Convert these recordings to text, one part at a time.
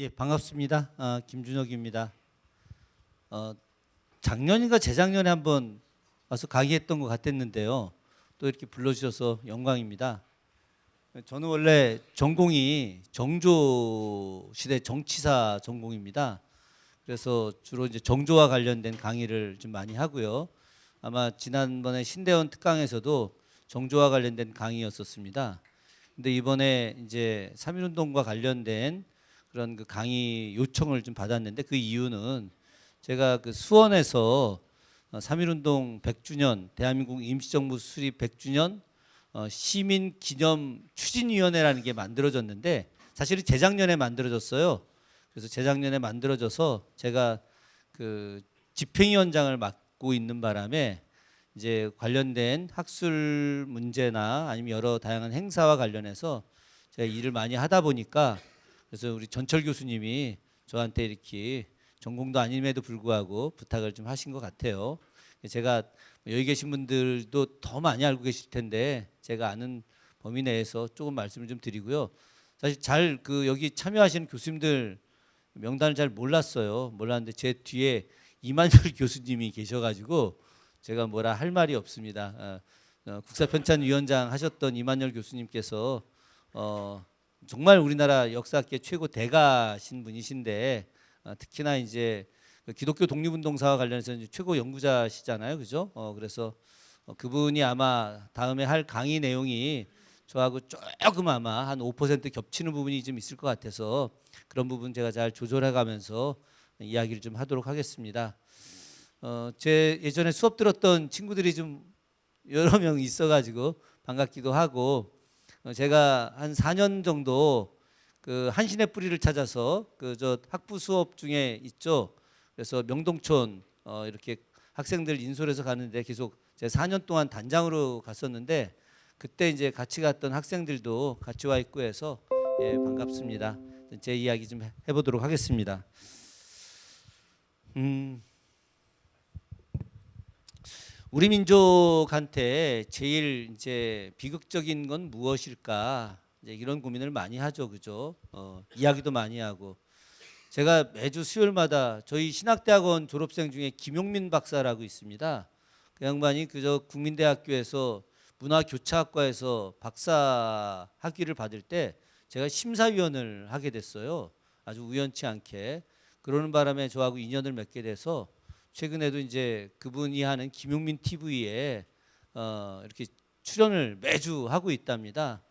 예, 반갑습니다. 김준혁입니다. 작년인가 재작년에 한번 와서 강의했던 것 같았는데요. 또 이렇게 불러주셔서 영광입니다. 저는 원래 전공이 정조 시대 정치사 전공입니다. 그래서 주로 이제 정조와 관련된 강의를 좀 많이 하고요. 아마 지난번에 신대원 특강에서도 정조와 관련된 강의였었습니다. 근데 이번에 이제 3.1운동과 관련된 그런 그 강의 요청을 좀 받았는데, 그 이유는 제가 그 수원에서 3.1운동 100주년 대한민국 임시정부 수립 100주년 시민 기념 추진위원회라는 게 만들어졌는데, 사실은 재작년에 만들어졌어요. 그래서 재작년에 만들어져서 제가 그 집행위원장을 맡고 있는 바람에 이제 관련된 학술 문제나 아니면 여러 다양한 행사와 관련해서 제가 일을 많이 하다 보니까, 그래서 우리 전철 교수님이 저한테 이렇게 전공도 아님에도 불구하고 부탁을 좀 하신 것 같아요. 제가 여기 계신 분들도 더 많이 알고 계실 텐데 제가 아는 범위 내에서 조금 말씀을 좀 드리고요. 사실 잘 그 여기 참여하시는 교수님들 명단을 잘 몰랐는데 제 뒤에 이만열 교수님이 계셔가지고 제가 뭐라 할 말이 없습니다. 국사편찬위원장 하셨던 이만열 교수님께서 정말 우리나라 역사학계 최고 대가신 분이신데, 특히나 이제 기독교 독립운동사와 관련해서 이제 최고 연구자시잖아요, 그죠? 그래서 그분이 아마 다음에 할 강의 내용이 저하고 조금 아마 한 5% 겹치는 부분이 좀 있을 것 같아서 그런 부분 제가 잘 조절해가면서 이야기를 좀 하도록 하겠습니다. 제 예전에 수업 들었던 친구들이 좀 여러 명 있어가지고 반갑기도 하고, 제가 한 4년 정도 그 한신의 뿌리를 찾아서 그 저 학부 수업 중에 있죠. 그래서 명동촌 이렇게 학생들 인솔해서 가는데 계속 제가 4년 동안 단장으로 갔었는데, 그때 이제 같이 갔던 학생들도 같이 와 있고 해서 예, 반갑습니다. 제 이야기 좀 해보도록 하겠습니다. 우리 민족한테 제일 이제 비극적인 건 무엇일까? 이제 이런 고민을 많이 하죠, 그죠? 이야기도 많이 하고. 제가 매주 수요일마다 저희 신학대학원 졸업생 중에 김용민 박사라고 있습니다. 그 양반이 그저 국민대학교에서 문화교차학과에서 박사 학위를 받을 때 제가 심사위원을 하게 됐어요. 아주 우연치 않게. 그러는 바람에 저하고 인연을 맺게 돼서 최근에도 이제 그분이 하는 김용민 TV에 이렇게 출연을 매주 하고 있답니다.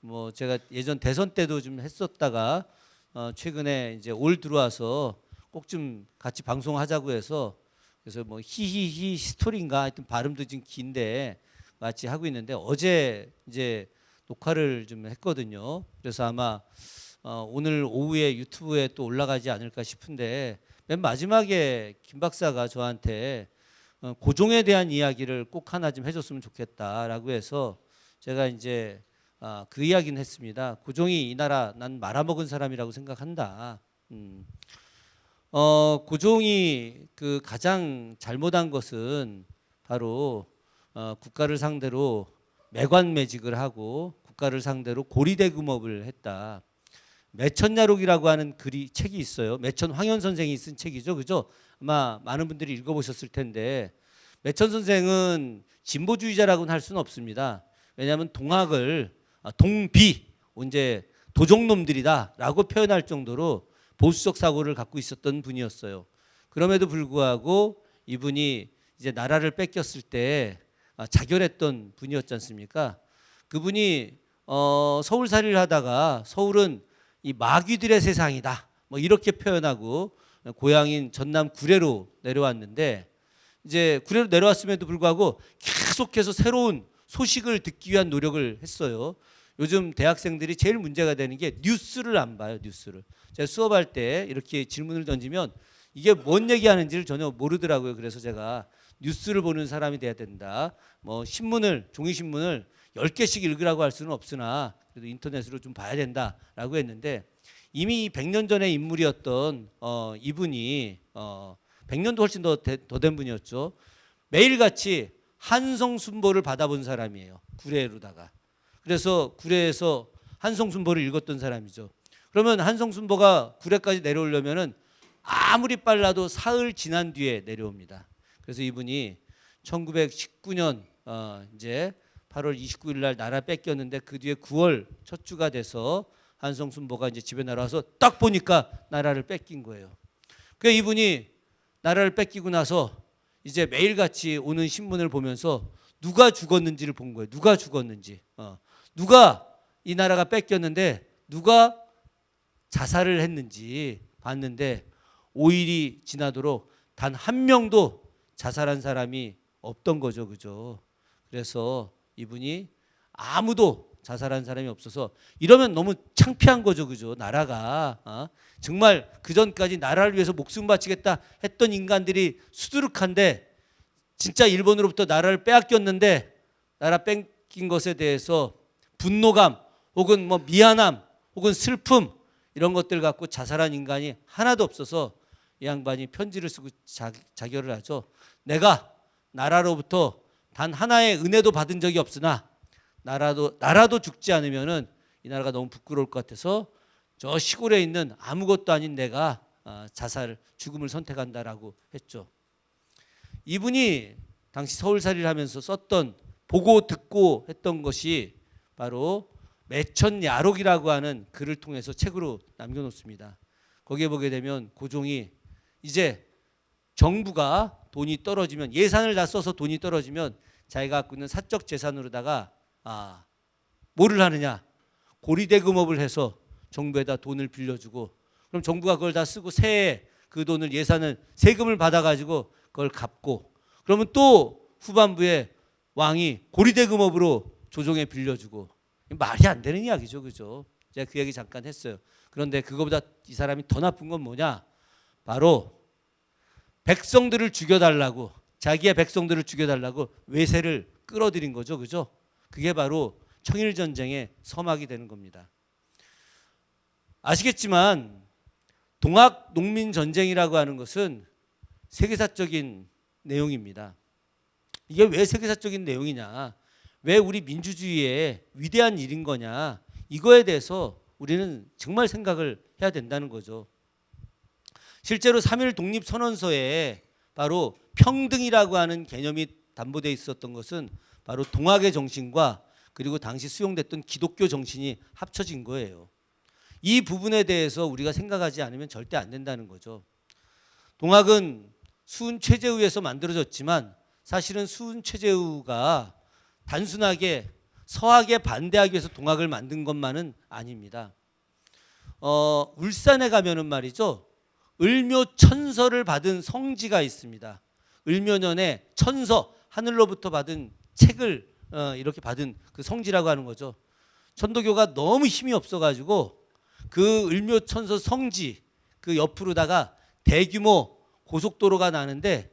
뭐 제가 예전 대선 때도 좀 했었다가 최근에 이제 올 들어와서 꼭 좀 같이 방송하자고 해서, 그래서 뭐 히히히 스토리인가 하여튼 발음도 좀 긴데 같이 하고 있는데, 어제 이제 녹화를 좀 했거든요. 그래서 아마 오늘 오후에 유튜브에 또 올라가지 않을까 싶은데, 맨 마지막에 김 박사가 저한테 고종에 대한 이야기를 꼭 하나 좀 해줬으면 좋겠다라고 해서 제가 이제 그 이야기는 했습니다. 고종이 이 나라 난 말아먹은 사람이라고 생각한다. 고종이 그 가장 잘못한 것은 바로 국가를 상대로 매관매직을 하고 국가를 상대로 고리대금업을 했다. 매천야록이라고 하는 책이 있어요. 매천 황현 선생이 쓴 책이죠, 그죠? 아마 많은 분들이 읽어보셨을 텐데, 매천 선생은 진보주의자라고는 할 수는 없습니다. 왜냐하면 동학을 동비, 이제 도적놈들이다라고 표현할 정도로 보수적 사고를 갖고 있었던 분이었어요. 그럼에도 불구하고 이분이 이제 나라를 뺏겼을 때 자결했던 분이었지 않습니까? 그분이 서울살이를 하다가 서울은 이 마귀들의 세상이다, 뭐 이렇게 표현하고 고향인 전남 구례로 내려왔는데, 이제 구례로 내려왔음에도 불구하고 계속해서 새로운 소식을 듣기 위한 노력을 했어요. 요즘 대학생들이 제일 문제가 되는 게 뉴스를 안 봐요. 뉴스를. 제가 수업할 때 이렇게 질문을 던지면 이게 뭔 얘기하는지를 전혀 모르더라고요. 그래서 제가 뉴스를 보는 사람이 돼야 된다. 뭐 신문을, 종이신문을 10개씩 읽으라고 할 수는 없으나 그래도 인터넷으로 좀 봐야 된다라고 했는데, 이미 100년 전의 인물이었던 이분이 100년도 훨씬 더 된 분이었죠. 매일같이 한성순보를 받아본 사람이에요. 구례로다가. 그래서 구례에서 한성순보를 읽었던 사람이죠. 그러면 한성순보가 구례까지 내려오려면은 아무리 빨라도 사흘 지난 뒤에 내려옵니다. 그래서 이분이 1919년 이제 8월 29일 날 나라 뺏겼는데 그 뒤에 9월 첫 주가 돼서 한성순보가 이제 집에 날아와서 딱 보니까 나라를 뺏긴 거예요. 그 이분이 나라를 뺏기고 나서 이제 매일같이 오는 신문을 보면서 누가 죽었는지를 본 거예요. 누가 죽었는지. 누가 이 나라가 뺏겼는데 누가 자살을 했는지 봤는데 5일이 지나도록 단 한 명도 자살한 사람이 없던 거죠. 그죠? 그래서 이분이 아무도 자살한 사람이 없어서 이러면 너무 창피한 거죠. 그죠? 나라가 정말 그전까지 나라를 위해서 목숨 바치겠다 했던 인간들이 수두룩한데 진짜 일본으로부터 나라를 빼앗겼는데 나라 뺏긴 것에 대해서 분노감 혹은 뭐 미안함 혹은 슬픔 이런 것들 갖고 자살한 인간이 하나도 없어서 이 양반이 편지를 쓰고 자결을 하죠. 내가 나라로부터 단 하나의 은혜도 받은 적이 없으나 나라도 죽지 않으면은 이 나라가 너무 부끄러울 것 같아서 저 시골에 있는 아무것도 아닌 내가 죽음을 선택한다라고 했죠. 이분이 당시 서울살이를 하면서 썼던 보고 듣고 했던 것이 바로 매천야록이라고 하는 글을 통해서 책으로 남겨놓습니다. 거기에 보게 되면 고종이 이제 정부가 돈이 떨어지면 예산을 다 써서 돈이 떨어지면 자기가 갖고 있는 사적 재산으로다가 뭐를 하느냐 고리대금업을 해서 정부에다 돈을 빌려주고 그럼 정부가 그걸 다 쓰고 새해 그 돈을 예산을 세금을 받아가지고 그걸 갚고 그러면 또 후반부에 왕이 고리대금업으로 조정에 빌려주고 말이 안 되는 이야기죠. 그죠? 제가 그 얘기 잠깐 했어요. 그런데 그거보다 이 사람이 더 나쁜 건 뭐냐? 바로 백성들을 죽여달라고 자기의 백성들을 죽여달라고 외세를 끌어들인 거죠. 그죠? 그게 바로 청일전쟁의 서막이 되는 겁니다. 아시겠지만 동학농민전쟁이라고 하는 것은 세계사적인 내용입니다. 이게 왜 세계사적인 내용이냐? 왜 우리 민주주의의 위대한 일인 거냐? 이거에 대해서 우리는 정말 생각을 해야 된다는 거죠. 실제로 3.1 독립선언서에 바로 평등이라고 하는 개념이 담보되어 있었던 것은 바로 동학의 정신과 그리고 당시 수용됐던 기독교 정신이 합쳐진 거예요. 이 부분에 대해서 우리가 생각하지 않으면 절대 안 된다는 거죠. 동학은 수은 최재우에서 만들어졌지만 사실은 수은 최재우가 단순하게 서학에 반대하기 위해서 동학을 만든 것만은 아닙니다. 울산에 가면은 말이죠. 을묘천서를 받은 성지가 있습니다. 을묘년에 천서, 하늘로부터 받은 책을 이렇게 받은 그 성지라고 하는 거죠. 천도교가 너무 힘이 없어가지고 그 을묘천서 성지 그 옆으로다가 대규모 고속도로가 나는데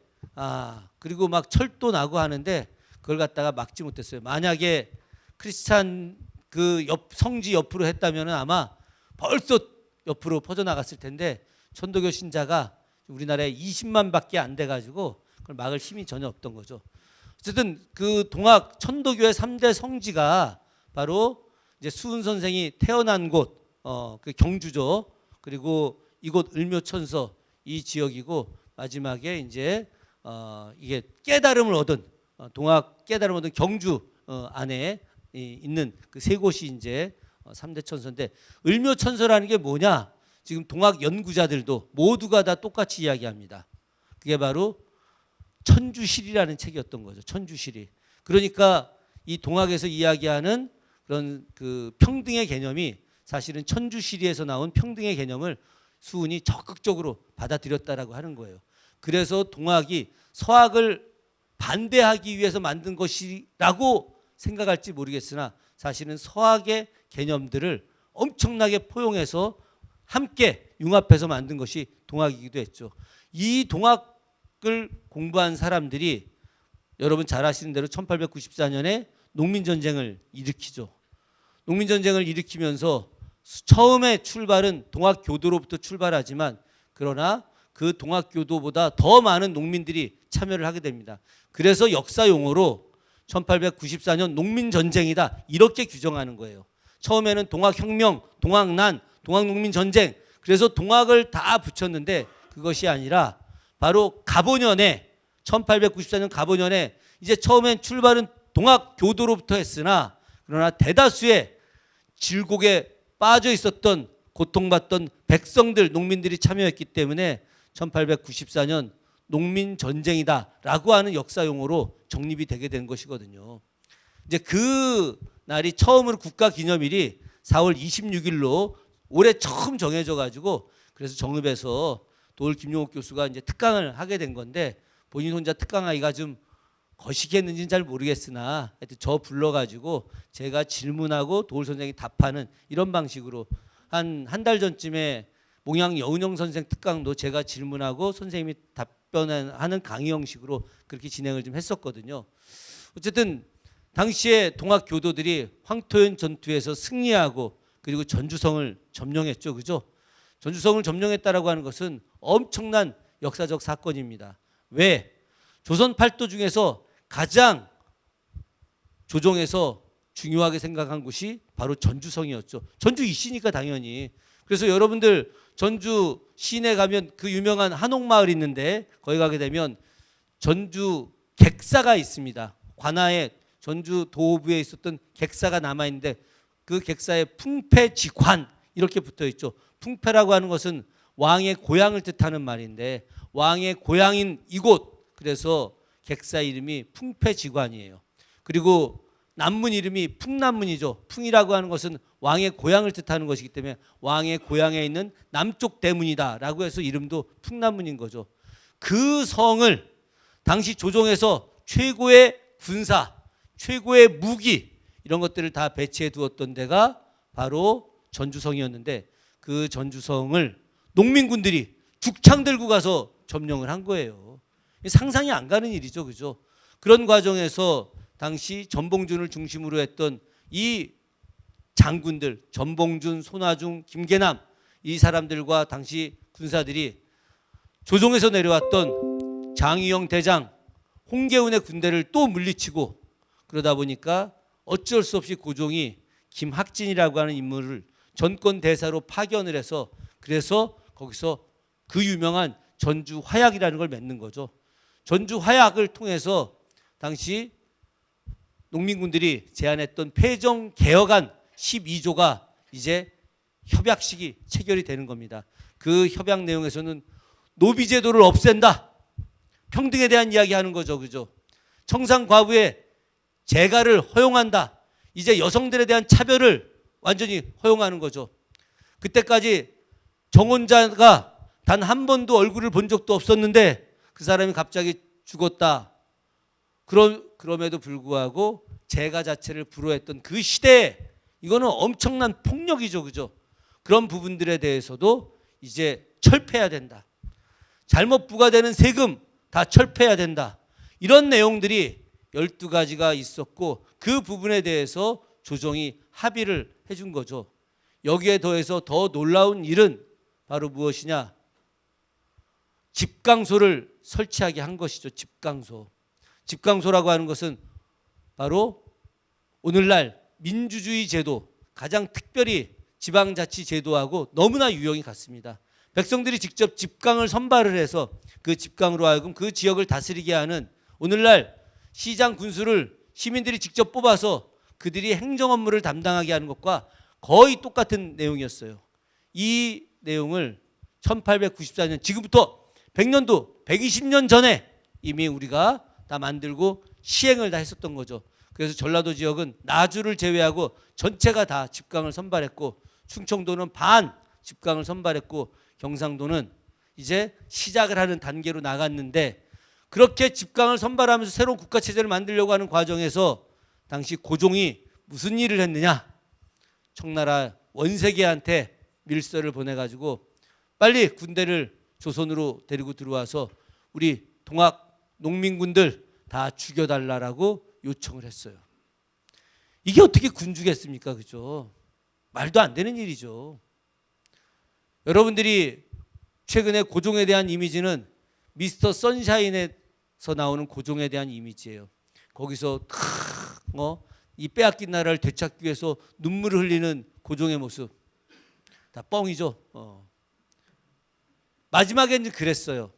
그리고 막 철도 나고 하는데 그걸 갖다가 막지 못했어요. 만약에 크리스찬 그 성지 옆으로 했다면 아마 벌써 옆으로 퍼져나갔을 텐데 천도교 신자가 우리나라에 20만밖에 안 돼가지고 그걸 막을 힘이 전혀 없던 거죠. 어쨌든 그 동학 천도교의 3대 성지가 바로 이제 수은 선생이 태어난 곳, 그 경주죠. 그리고 이곳 을묘천서 이 지역이고 마지막에 이제 이게 깨달음을 얻은 동학 깨달음을 얻은 경주 안에 있는 그 세 곳이 이제 3대 천서인데 을묘천서라는 게 뭐냐? 지금 동학 연구자들도 모두가 다 똑같이 이야기합니다. 그게 바로 천주시리라는 책이었던 거죠. 천주시리. 그러니까 이 동학에서 이야기하는 그런 그 평등의 개념이 사실은 천주시리에서 나온 평등의 개념을 수은이 적극적으로 받아들였다라고 하는 거예요. 그래서 동학이 서학을 반대하기 위해서 만든 것이라고 생각할지 모르겠으나 사실은 서학의 개념들을 엄청나게 포용해서 함께 융합해서 만든 것이 동학이기도 했죠. 이 동학을 공부한 사람들이 여러분 잘 아시는 대로 1894년에 농민전쟁을 일으키죠. 농민전쟁을 일으키면서 처음에 출발은 동학교도로부터 출발하지만 그러나 그 동학교도보다 더 많은 농민들이 참여를 하게 됩니다. 그래서 역사 용어로 1894년 농민전쟁이다 이렇게 규정하는 거예요. 처음에는 동학혁명, 동학난, 동학농민전쟁. 그래서 동학을 다 붙였는데 그것이 아니라 바로 갑오년에 1894년 갑오년에 이제 처음엔 출발은 동학교도로부터 했으나 그러나 대다수의 질곡에 빠져 있었던 고통받던 백성들, 농민들이 참여했기 때문에 1894년 농민전쟁이다라고 하는 역사 용어로 정립이 되게 된 것이거든요. 이제 그 날이 처음으로 국가기념일이 4월 26일로 올해 처음 정해져 가지고 그래서 정읍에서 도올 김용옥 교수가 이제 특강을 하게 된 건데 본인 혼자 특강하기가 좀 거시기했는지는 잘 모르겠으나 하여튼 저 불러가지고 제가 질문하고 도올 선생이 답하는 이런 방식으로 한 달 전쯤에 몽양 여운영 선생 특강도 제가 질문하고 선생님이 답변하는 강의 형식으로 그렇게 진행을 좀 했었거든요. 어쨌든 당시에 동학 교도들이 황토현 전투에서 승리하고 그리고 전주성을 점령했죠. 그죠? 전주성을 점령했다라고 하는 것은 엄청난 역사적 사건입니다. 왜? 조선 팔도 중에서 가장 조정에서 중요하게 생각한 곳이 바로 전주성이었죠. 전주 이시니까 당연히. 그래서 여러분들 전주 시내 가면 그 유명한 한옥마을 있는데 거기 가게 되면 전주 객사가 있습니다. 관아에 전주 도호부에 있었던 객사가 남아있는데 그 객사에 풍패지관 이렇게 붙어있죠. 풍패라고 하는 것은 왕의 고향을 뜻하는 말인데 왕의 고향인 이곳, 그래서 객사 이름이 풍패지관이에요. 그리고 남문 이름이 풍남문이죠. 풍이라고 하는 것은 왕의 고향을 뜻하는 것이기 때문에 왕의 고향에 있는 남쪽 대문이다라고 해서 이름도 풍남문인 거죠. 그 성을 당시 조정에서 최고의 군사, 최고의 무기 이런 것들을 다 배치해 두었던 데가 바로 전주성이었는데 그 전주성을 농민군들이 죽창 들고 가서 점령을 한 거예요. 상상이 안 가는 일이죠. 그죠? 그런 과정에서 당시 전봉준을 중심으로 했던 이 장군들, 전봉준, 손아중, 김계남 이 사람들과 당시 군사들이 조정에서 내려왔던 장의영 대장, 홍계운의 군대를 또 물리치고 그러다 보니까 어쩔 수 없이 고종이 김학진이라고 하는 인물을 전권 대사로 파견을 해서 그래서 거기서 그 유명한 전주 화약이라는 걸 맺는 거죠. 전주 화약을 통해서 당시 농민군들이 제안했던 폐정 개혁안 12조가 이제 협약식이 체결이 되는 겁니다. 그 협약 내용에서는 노비제도를 없앤다. 평등에 대한 이야기하는 거죠. 그죠? 청상과부의 재가를 허용한다. 이제 여성들에 대한 차별을 완전히 허용하는 거죠. 그때까지 정혼자가 단 한 번도 얼굴을 본 적도 없었는데 그 사람이 갑자기 죽었다. 그럼에도 불구하고 재가 자체를 불허했던 그 시대에 이거는 엄청난 폭력이죠. 그죠? 그런 부분들에 대해서도 이제 철폐해야 된다. 잘못 부과되는 세금 다 철폐해야 된다. 이런 내용들이 12가지가 있었고 그 부분에 대해서 조정이 합의를 해준 거죠. 여기에 더해서 더 놀라운 일은 바로 무엇이냐? 집강소를 설치하게 한 것이죠. 집강소. 집강소라고 하는 것은 바로 오늘날 민주주의 제도, 가장 특별히 지방자치 제도하고 너무나 유형이 같습니다. 백성들이 직접 집강을 선발을 해서 그 집강으로 하여금 그 지역을 다스리게 하는, 오늘날 시장 군수를 시민들이 직접 뽑아서 그들이 행정 업무를 담당하게 하는 것과 거의 똑같은 내용이었어요. 이 내용을 1894년, 지금부터 100년도, 120년 전에 이미 우리가 다 만들고 시행을 다 했었던 거죠. 그래서 전라도 지역은 나주를 제외하고 전체가 다 집강을 선발했고, 충청도는 반 집강을 선발했고, 경상도는 이제 시작을 하는 단계로 나갔는데, 그렇게 집강을 선발하면서 새로운 국가체제를 만들려고 하는 과정에서 당시 고종이 무슨 일을 했느냐? 청나라 원세계한테 밀서를 보내가지고 빨리 군대를 조선으로 데리고 들어와서 우리 동학 농민군들 다 죽여달라고 요청을 했어요. 이게 어떻게 군주겠습니까? 그죠? 말도 안 되는 일이죠. 여러분들이 최근에 고종에 대한 이미지는 미스터 선샤인에서 나오는 고종에 대한 이미지예요. 거기서 이 빼앗긴 나라를 되찾기 위해서 눈물을 흘리는 고종의 모습. 다 뻥이죠. 마지막에는 그랬어요.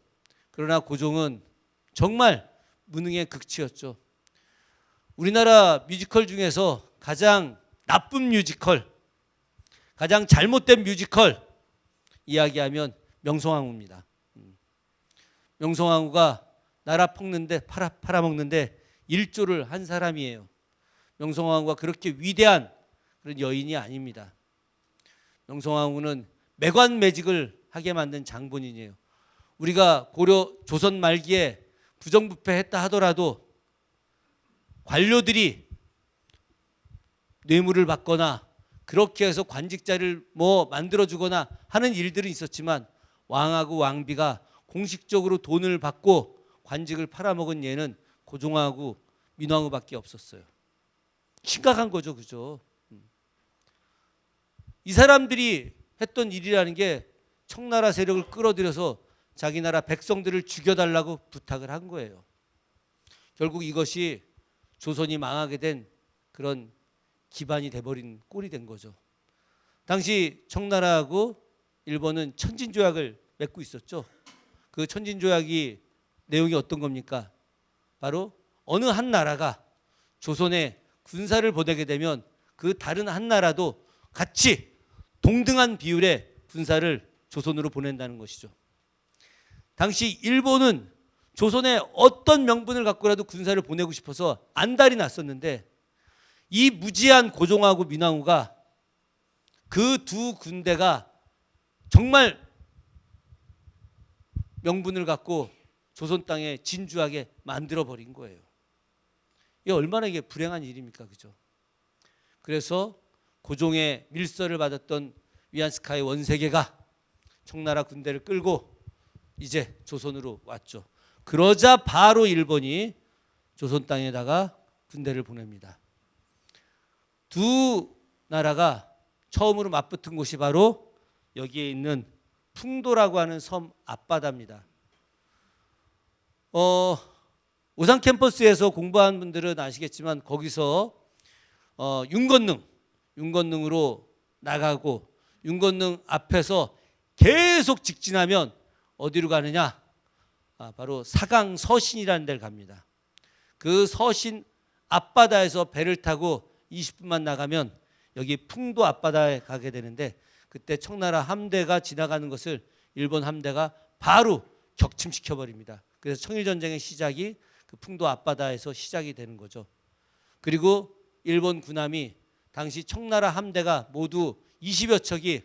그러나 고종은 정말 무능의 극치였죠. 우리나라 뮤지컬 중에서 가장 나쁜 뮤지컬, 가장 잘못된 뮤지컬 이야기하면 명성황후입니다. 명성황후가 나라 팔아먹는데 일조를 한 사람이에요. 명성황후가 그렇게 위대한 그런 여인이 아닙니다. 명성황후는 매관매직을 하게 만든 장본인이에요. 우리가 고려 조선 말기에 부정부패했다 하더라도 관료들이 뇌물을 받거나 그렇게 해서 관직자를 뭐 만들어주거나 하는 일들은 있었지만 왕하고 왕비가 공식적으로 돈을 받고 관직을 팔아먹은 예는 고종하고 민왕후밖에 없었어요. 심각한 거죠, 그죠? 이 사람들이 했던 일이라는 게 청나라 세력을 끌어들여서 자기 나라 백성들을 죽여달라고 부탁을 한 거예요. 결국 이것이 조선이 망하게 된 그런 기반이 돼버린 꼴이 된 거죠. 당시 청나라하고 일본은 천진조약을 맺고 있었죠. 그 천진조약이 내용이 어떤 겁니까? 바로 어느 한 나라가 조선에 군사를 보내게 되면 그 다른 한 나라도 같이 동등한 비율의 군사를 조선으로 보낸다는 것이죠. 당시 일본은 조선에 어떤 명분을 갖고라도 군사를 보내고 싶어서 안달이 났었는데 이 무지한 고종하고 민왕후가 그 두 군대가 정말 명분을 갖고 조선 땅에 진주하게 만들어버린 거예요. 이게 얼마나 이게 불행한 일입니까? 그죠? 그래서 고종의 밀서를 받았던 위안스카이 원세계가 청나라 군대를 끌고 이제 조선으로 왔죠. 그러자 바로 일본이 조선 땅에다가 군대를 보냅니다. 두 나라가 처음으로 맞붙은 곳이 바로 여기에 있는 풍도라고 하는 섬 앞바다입니다. 오산 캠퍼스에서 공부한 분들은 아시겠지만 거기서 윤건능으로 나가고 윤건능 앞에서 계속 직진하면 어디로 가느냐? 바로 사강 서신이라는 데를 갑니다. 그 서신 앞바다에서 배를 타고 20분만 나가면 여기 풍도 앞바다에 가게 되는데 그때 청나라 함대가 지나가는 것을 일본 함대가 바로 격침시켜 버립니다. 그래서 청일전쟁의 시작이 그 풍도 앞바다에서 시작이 되는 거죠. 그리고 일본 군함이 당시 청나라 함대가 모두 20여 척이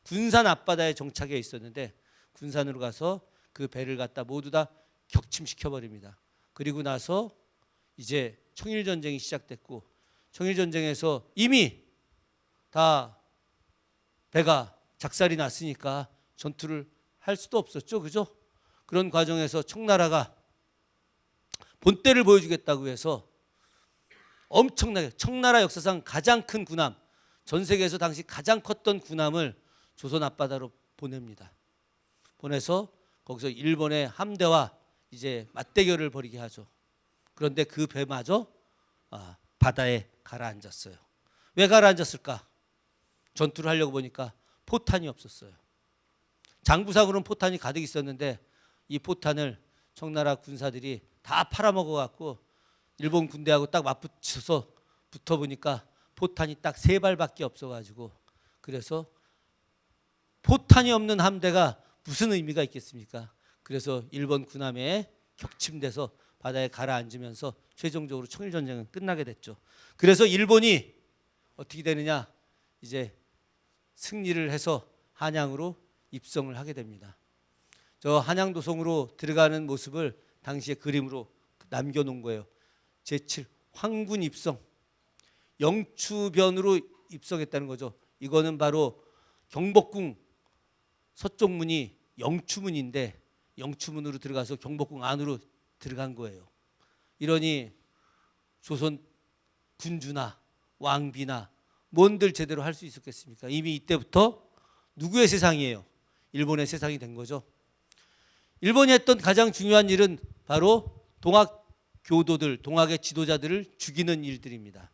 군산 앞바다에 정착해 있었는데 군산으로 가서 그 배를 갖다 모두 다 격침시켜 버립니다. 그리고 나서 이제 청일전쟁이 시작됐고 청일전쟁에서 이미 다 배가 작살이 났으니까 전투를 할 수도 없었죠. 그죠? 그런 과정에서 청나라가 본때를 보여주겠다고 해서 엄청나게 청나라 역사상 가장 큰 군함, 전 세계에서 당시 가장 컸던 군함을 조선 앞바다로 보냅니다. 보내서 거기서 일본의 함대와 이제 맞대결을 벌이게 하죠. 그런데 그 배마저 바다에 가라앉았어요. 왜 가라앉았을까? 전투를 하려고 보니까 포탄이 없었어요. 장부상으로는 포탄이 가득 있었는데 이 포탄을 청나라 군사들이 다 팔아먹어 갖고 일본 군대하고 딱 맞붙여서 붙어보니까 포탄이 딱 3발밖에 없어가지고 그래서 포탄이 없는 함대가 무슨 의미가 있겠습니까? 그래서 일본 군함에 격침돼서 바다에 가라앉으면서 최종적으로 청일전쟁은 끝나게 됐죠. 그래서 일본이 어떻게 되느냐? 이제 승리를 해서 한양으로 입성을 하게 됩니다. 저 한양도성으로 들어가는 모습을 당시의 그림으로 남겨놓은 거예요. 제7 황군 입성, 영추변으로 입성했다는 거죠. 이거는 바로 경복궁 서쪽문이 영추문인데 영추문으로 들어가서 경복궁 안으로 들어간 거예요. 이러니 조선 군주나 왕비나 뭔들 제대로 할 수 있었겠습니까? 이미 이때부터 누구의 세상이에요? 일본의 세상이 된 거죠. 일본이 했던 가장 중요한 일은 바로 동학 교도들, 동학의 지도자들을 죽이는 일들입니다.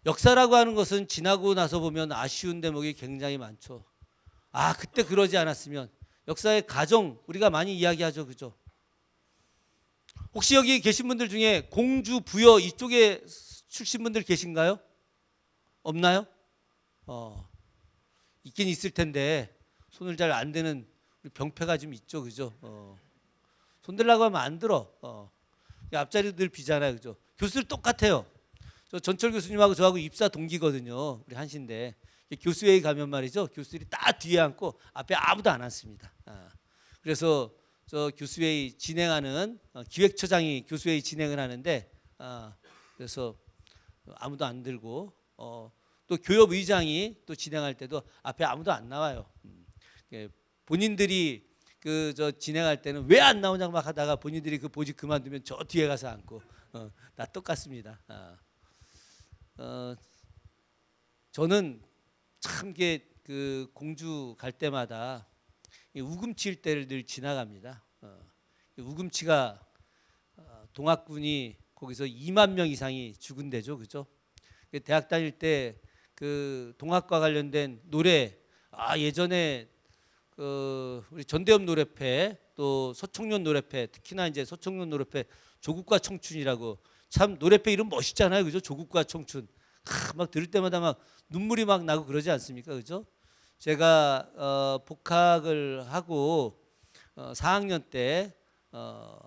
역사라고 하는 것은 지나고 나서 보면 아쉬운 대목이 굉장히 많죠. 아, 그때 그러지 않았으면. 역사의 가정 우리가 많이 이야기하죠, 그죠? 혹시 여기 계신 분들 중에 공주, 부여 이쪽에 출신 분들 계신가요? 없나요? 있긴 있을 텐데 손을 잘 안 대는 우리 병폐가 좀 있죠, 그죠? 손 들라고 하면 안 들어. 앞자리 늘 비잖아요, 그죠? 교수들 똑같아요. 저 전철 교수님하고 저하고 입사 동기거든요. 우리 한신대. 교수회의 가면 말이죠. 교수들이 딱 뒤에 앉고 앞에 아무도 안 앉습니다. 그래서 저 교수회의 진행하는 기획처장이 교수회의 진행을 하는데 그래서 아무도 안 들고 또 교협의장이 또 진행할 때도 앞에 아무도 안 나와요. 본인들이 그 저 진행할 때는 왜 안 나오냐고 막 하다가 본인들이 그 보직 그만두면 저 뒤에 가서 앉고 다 똑같습니다. 저는 참 게 그 공주 갈 때마다 우금치 일대를 늘 지나갑니다. 우금치가 동학군이 거기서 2만 명 이상이 죽은 데죠, 그죠? 대학 다닐 때 그 동학과 관련된 노래 예전에 그 우리 전대엽 노래패 또 서청년 노래패 특히나 이제 서청년 노래패 조국과 청춘이라고 참 노래패 이름 멋있잖아요, 그죠? 조국과 청춘 막 들을 때마다 막 눈물이 막 나고 그러지 않습니까, 그죠? 제가 복학을 하고 4학년 때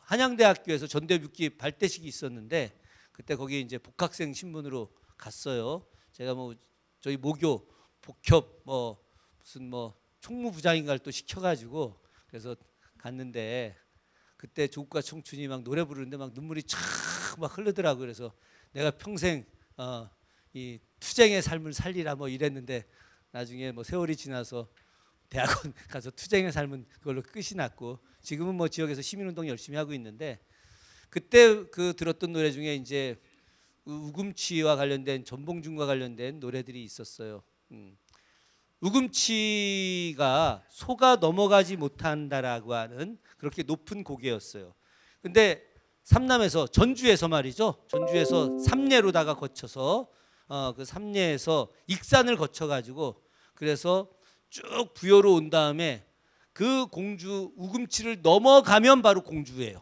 한양대학교에서 전대엽 6기 발대식이 있었는데 그때 거기 이제 복학생 신분으로 갔어요. 제가 뭐 저희 모교 복협 뭐 무슨 뭐 총무부장인가를 또 시켜가지고 그래서 갔는데 그때 조국과 청춘이 막 노래 부르는데 막 눈물이 촥 막 흐르더라고요. 그래서 내가 평생 이 투쟁의 삶을 살리라 뭐 이랬는데 나중에 뭐 세월이 지나서 대학원 가서 투쟁의 삶은 그걸로 끝이 났고 지금은 뭐 지역에서 시민운동 열심히 하고 있는데 그때 그 들었던 노래 중에 이제 우금치와 관련된 전봉준과 관련된 노래들이 있었어요. 우금치가 소가 넘어가지 못한다라고 하는 그렇게 높은 고개였어요. 근데 삼남에서 전주에서 말이죠. 전주에서 삼례로다가 거쳐서 그 삼례에서 익산을 거쳐가지고 그래서 쭉 부여로 온 다음에 그 공주 우금치를 넘어가면 바로 공주예요.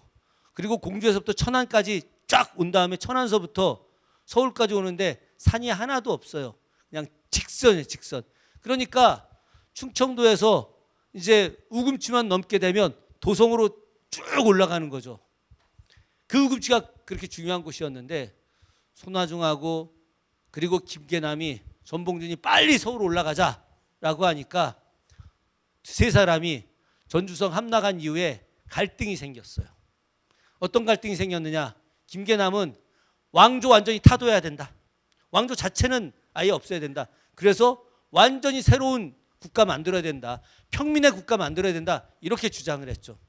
그리고 공주에서부터 천안까지 쫙 온 다음에 천안서부터 서울까지 오는데 산이 하나도 없어요. 그냥 직선이에요, 직선. 그러니까 충청도에서 이제 우금치만 넘게 되면 도성으로 쭉 올라가는 거죠. 그 우금치가 그렇게 중요한 곳이었는데 손화중하고 그리고 김계남이 전봉준이 빨리 서울 올라가자라고 하니까 세 사람이 전주성 함락한 이후에 갈등이 생겼어요. 어떤 갈등이 생겼느냐? 김계남은 왕조 완전히 타도해야 된다. 왕조 자체는 아예 없어야 된다. 그래서 완전히 새로운 국가 만들어야 된다. 평민의 국가 만들어야 된다. 이렇게 주장을 했죠.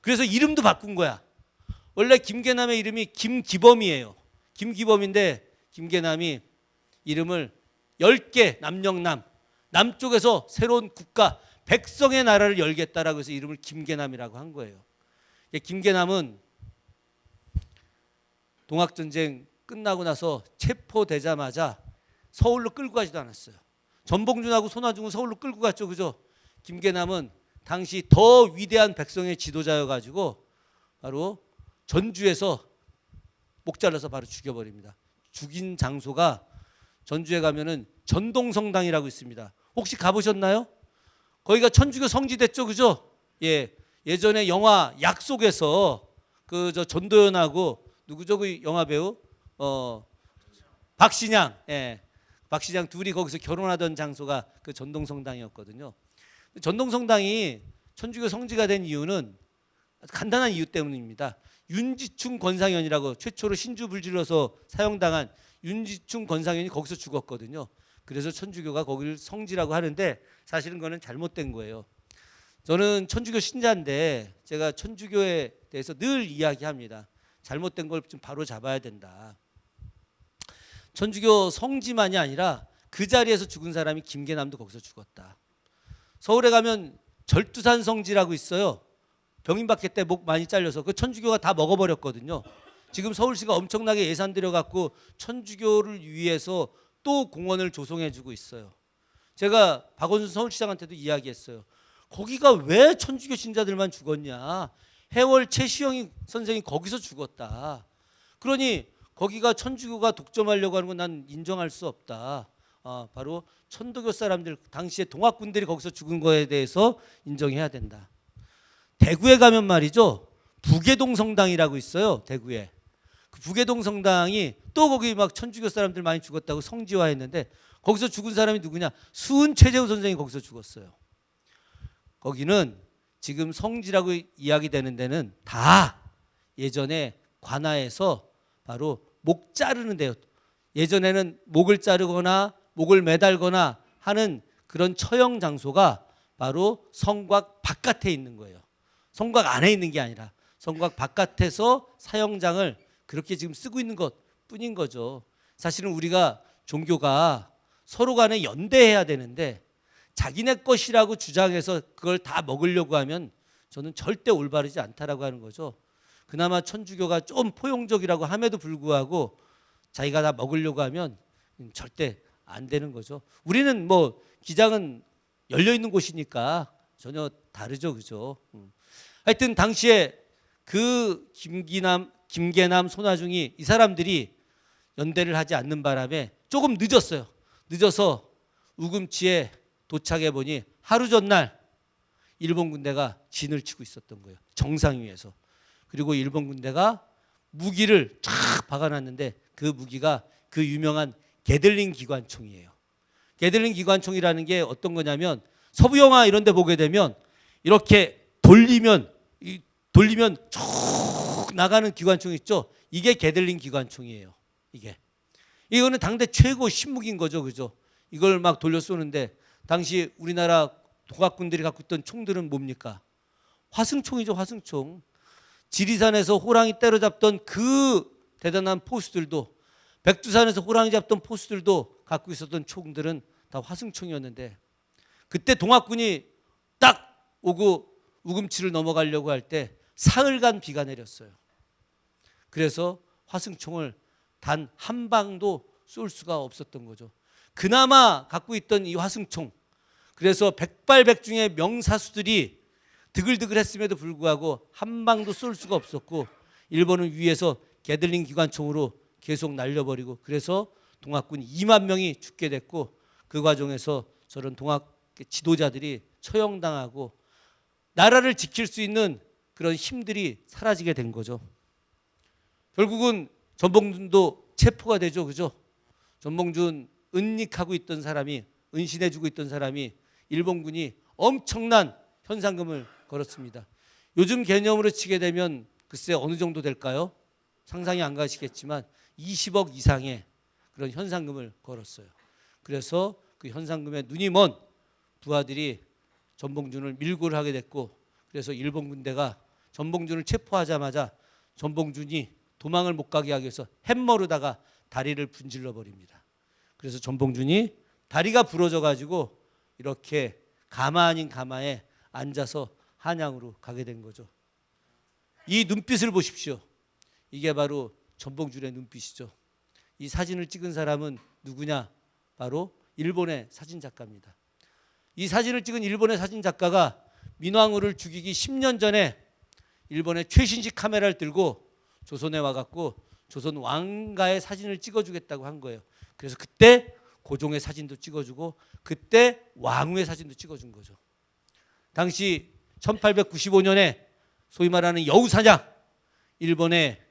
그래서 이름도 바꾼 거야. 원래 김계남의 이름이 김기범이에요. 김기범인데 김계남이 이름을 10개 남영남 남쪽에서 새로운 국가 백성의 나라를 열겠다라고 해서 이름을 김계남이라고 한 거예요. 김계남은 동학전쟁 끝나고 나서 체포되자마자 서울로 끌고 가지도 않았어요. 전봉준하고 손화중은 서울로 끌고 갔죠, 그죠? 김계남은 당시 더 위대한 백성의 지도자여가지고 바로 전주에서 목 잘라서 바로 죽여버립니다. 죽인 장소가 전주에 가면은 전동성당이라고 있습니다. 혹시 가보셨나요? 거기가 천주교 성지 됐죠, 그죠? 예전에 영화 약속에서 그 저 전도연하고 누구죠, 그 영화 배우 박신양, 박신양 둘이 거기서 결혼하던 장소가 그 전동성당이었거든요. 전동성당이 천주교 성지가 된 이유는 간단한 이유 때문입니다. 윤지충 권상현이라고 최초로 신주불질러서 사형당한 윤지충 권상현이 거기서 죽었거든요. 그래서 천주교가 거기를 성지라고 하는데 사실은 그거는 잘못된 거예요. 저는 천주교 신자인데 제가 천주교에 대해서 늘 이야기합니다. 잘못된 걸 좀 바로 잡아야 된다. 천주교 성지만이 아니라 그 자리에서 죽은 사람이 김계남도 거기서 죽었다. 서울에 가면 절두산 성지라고 있어요. 병인박해 때 목 많이 잘려서 그 천주교가 다 먹어버렸거든요. 지금 서울시가 엄청나게 예산 들여갖고 천주교를 위해서 또 공원을 조성해주고 있어요. 제가 박원순 서울시장한테도 이야기했어요. 거기가 왜 천주교 신자들만 죽었냐. 해월 최시영 선생이 거기서 죽었다. 그러니 거기가 천주교가 독점하려고 하는 건 난 인정할 수 없다. 바로 천도교 사람들, 당시에 동학군들이 거기서 죽은 거에 대해서 인정해야 된다. 대구에 가면 말이죠, 북예동 성당이라고 있어요. 대구에. 그 북예동 성당이 또 거기 막 천주교 사람들 많이 죽었다고 성지화했는데, 거기서 죽은 사람이 누구냐? 수은 최재우 선생이 거기서 죽었어요. 거기는 지금 성지라고 이야기되는 데는 다 예전에 관아에서 바로 목 자르는 데요. 예전에는 목을 자르거나 목을 매달거나 하는 그런 처형 장소가 바로 성곽 바깥에 있는 거예요. 성곽 안에 있는 게 아니라 성곽 바깥에서 사형장을 그렇게 지금 쓰고 있는 것 뿐인 거죠. 사실은 우리가 종교가 서로 간에 연대해야 되는데 자기네 것이라고 주장해서 그걸 다 먹으려고 하면 저는 절대 올바르지 않다라고 하는 거죠. 그나마 천주교가 좀 포용적이라고 함에도 불구하고 자기가 다 먹으려고 하면 절대 안 되는 거죠. 우리는 뭐 기장은 열려 있는 곳이니까 전혀 다르죠, 그죠? 하여튼 당시에 그 김계남, 손아중이 이 사람들이 연대를 하지 않는 바람에 조금 늦었어요. 늦어서 우금치에 도착해 보니 하루 전날 일본 군대가 진을 치고 있었던 거예요. 정상 위에서. 그리고 일본 군대가 무기를 쫙 박아놨는데 그 무기가 그 유명한 게들링 기관총이에요. 게들링 기관총이라는 게 어떤 거냐면 서부 영화 이런 데 보게 되면 이렇게 돌리면 쭉 나가는 기관총 있죠. 이게 게들링 기관총이에요. 이거는 당대 최고 신무기인 거죠, 그죠? 이걸 막 돌려 쏘는데 당시 우리나라 동학군들이 갖고 있던 총들은 뭡니까? 화승총이죠, 화승총. 지리산에서 호랑이 때려잡던 그 대단한 포수들도, 백두산에서 호랑이 잡던 포수들도 갖고 있었던 총들은 다 화승총이었는데, 그때 동학군이 딱 오고 우금치를 넘어가려고 할 때 사흘간 비가 내렸어요. 그래서 화승총을 단 한 방도 쏠 수가 없었던 거죠. 그나마 갖고 있던 이 화승총, 그래서 백발백중의 명사수들이 드글드글 했음에도 불구하고 한 방도 쏠 수가 없었고, 일본은 위에서 게들링 기관총으로 계속 날려버리고, 그래서 동학군 2만 명이 죽게 됐고, 그 과정에서 저런 동학 지도자들이 처형당하고 나라를 지킬 수 있는 그런 힘들이 사라지게 된 거죠. 결국은 전봉준도 체포가 되죠, 그죠? 전봉준 은닉하고 있던 사람이, 은신해주고 있던 사람이 일본군이 엄청난 현상금을 걸었습니다. 요즘 개념으로 치게 되면 글쎄 어느 정도 될까요? 상상이 안 가시겠지만 20억 이상의 그런 현상금을 걸었어요. 그래서 그 현상금에 눈이 먼 부하들이 전봉준을 밀고를 하게 됐고, 그래서 일본 군대가 전봉준을 체포하자마자 전봉준이 도망을 못 가게 하기 위해서 햄머로다가 다리를 분질러 버립니다. 그래서 전봉준이 다리가 부러져 가지고 이렇게 가마 아닌 가마에 앉아서 한양으로 가게 된 거죠. 이 눈빛을 보십시오. 이게 바로 전봉준의 눈빛이죠. 이 사진을 찍은 사람은 누구냐? 바로 일본의 사진작가입니다. 이 사진을 찍은 일본의 사진작가가 민왕후를 죽이기 10년 전에 일본의 최신식 카메라를 들고 조선에 와갖고 조선 왕가의 사진을 찍어주겠다고 한 거예요. 그래서 그때 고종의 사진도 찍어주고 그때 왕후의 사진도 찍어준 거죠. 당시 1895년에 소위 말하는 여우사냥, 일본의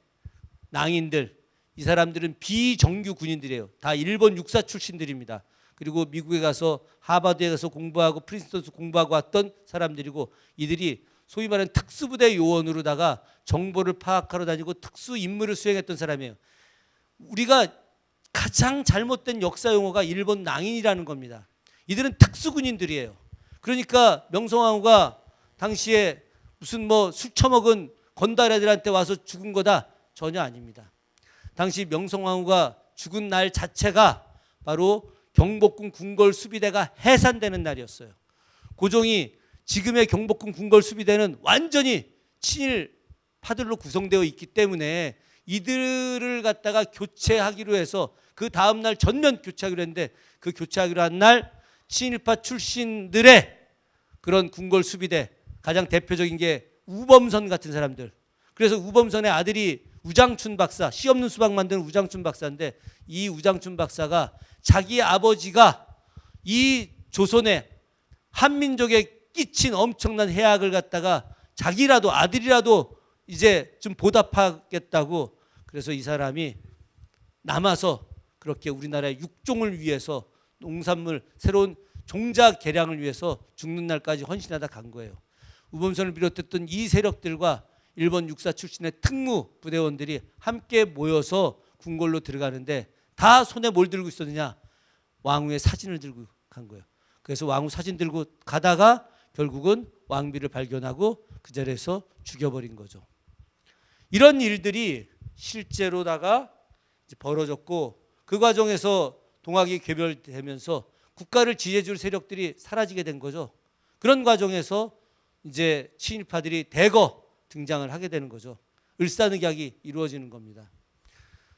낭인들, 이 사람들은 비정규 군인들이에요. 다 일본 육사 출신들입니다. 그리고 미국에 가서 하버드에 가서 공부하고 프린스턴에서 공부하고 왔던 사람들이고, 이들이 소위 말하는 특수부대 요원으로다가 정보를 파악하러 다니고 특수 임무를 수행했던 사람이에요. 우리가 가장 잘못된 역사 용어가 일본 낭인이라는 겁니다. 이들은 특수군인들이에요. 그러니까 명성황후가 당시에 무슨 뭐 술 처먹은 건달 애들한테 와서 죽은 거다, 전혀 아닙니다. 당시 명성황후가 죽은 날 자체가 바로 경복궁 궁궐수비대가 해산되는 날이었어요. 고종이 지금의 경복궁 궁궐수비대는 완전히 친일 파들로 구성되어 있기 때문에 이들을 갖다가 교체하기로 해서 그 다음 날 전면 교체하기로 했는데, 그 교체하기로 한 날 친일파 출신들의 그런 궁궐 수비대, 가장 대표적인 게 우범선 같은 사람들. 그래서 우범선의 아들이 우장춘 박사, 씨 없는 수박 만드는 우장춘 박사인데, 이 우장춘 박사가 자기 아버지가 이 조선의 한민족에 끼친 엄청난 해악을 갖다가 자기라도, 아들이라도 이제 좀 보답하겠다고, 그래서 이 사람이 남아서 그렇게 우리나라의 육종을 위해서, 농산물 새로운 종자 개량을 위해서 죽는 날까지 헌신하다 간 거예요. 우범선을 비롯했던 이 세력들과 일본 육사 출신의 특무 부대원들이 함께 모여서 궁궐로 들어가는데, 다 손에 뭘 들고 있었느냐? 왕후의 사진을 들고 간 거예요. 그래서 왕후 사진 들고 가다가 결국은 왕비를 발견하고 그 자리에서 죽여버린 거죠. 이런 일들이 실제로다가 벌어졌고, 그 과정에서 동학이 괴멸되면서 국가를 지휘해줄 세력들이 사라지게 된 거죠. 그런 과정에서 이제 친일파들이 대거 등장을 하게 되는 거죠. 을사늑약이 이루어지는 겁니다.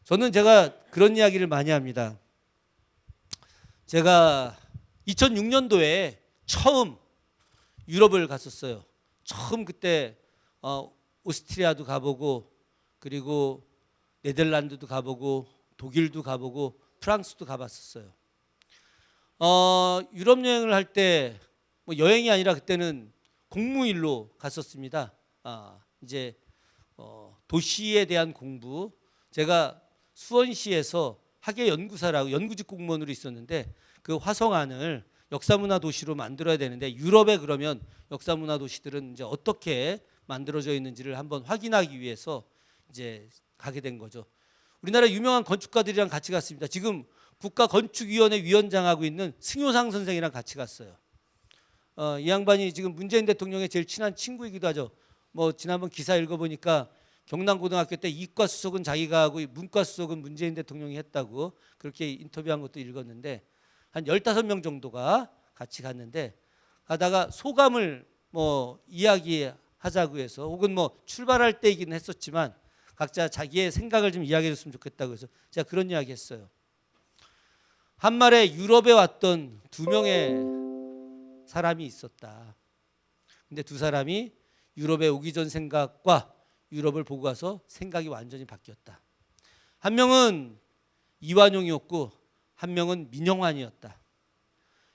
저는 제가 그런 이야기를 많이 합니다. 제가 2006년도에 처음 유럽을 갔었어요. 처음 그때 오스트리아도 가보고, 그리고 네덜란드도 가보고, 독일도 가보고, 프랑스도 가봤었어요. 유럽 여행을 할 때 뭐 여행이 아니라 그때는 공무일로 갔었습니다. 이제 도시에 대한 공부. 제가 수원시에서 학예연구사라고 연구직 공무원으로 있었는데, 그 화성안을 역사문화 도시로 만들어야 되는데, 유럽에 그러면 역사문화 도시들은 이제 어떻게 만들어져 있는지를 한번 확인하기 위해서 이제 가게 된 거죠. 우리나라 유명한 건축가들이랑 같이 갔습니다. 지금 국가건축위원회 위원장하고 있는 승효상 선생이랑 같이 갔어요. 이 양반이 지금 문재인 대통령의 제일 친한 친구이기도 하죠. 뭐 지난번 기사 읽어보니까 경남고등학교 때 이과 수석은 자기가 하고 문과 수석은 문재인 대통령이 했다고, 그렇게 인터뷰한 것도 읽었는데, 한 15명 정도가 같이 갔는데, 가다가 소감을 뭐 이야기하자고 해서, 혹은 뭐 출발할 때이긴 했었지만 각자 자기의 생각을 좀 이야기해 줬으면 좋겠다고 해서 제가 그런 이야기 했어요. 한말에 유럽에 왔던 2명의 사람이 있었다. 근데 2사람이 유럽에 오기 전 생각과 유럽을 보고 가서 생각이 완전히 바뀌었다. 한 명은 이완용이었고 한 명은 민영환이었다.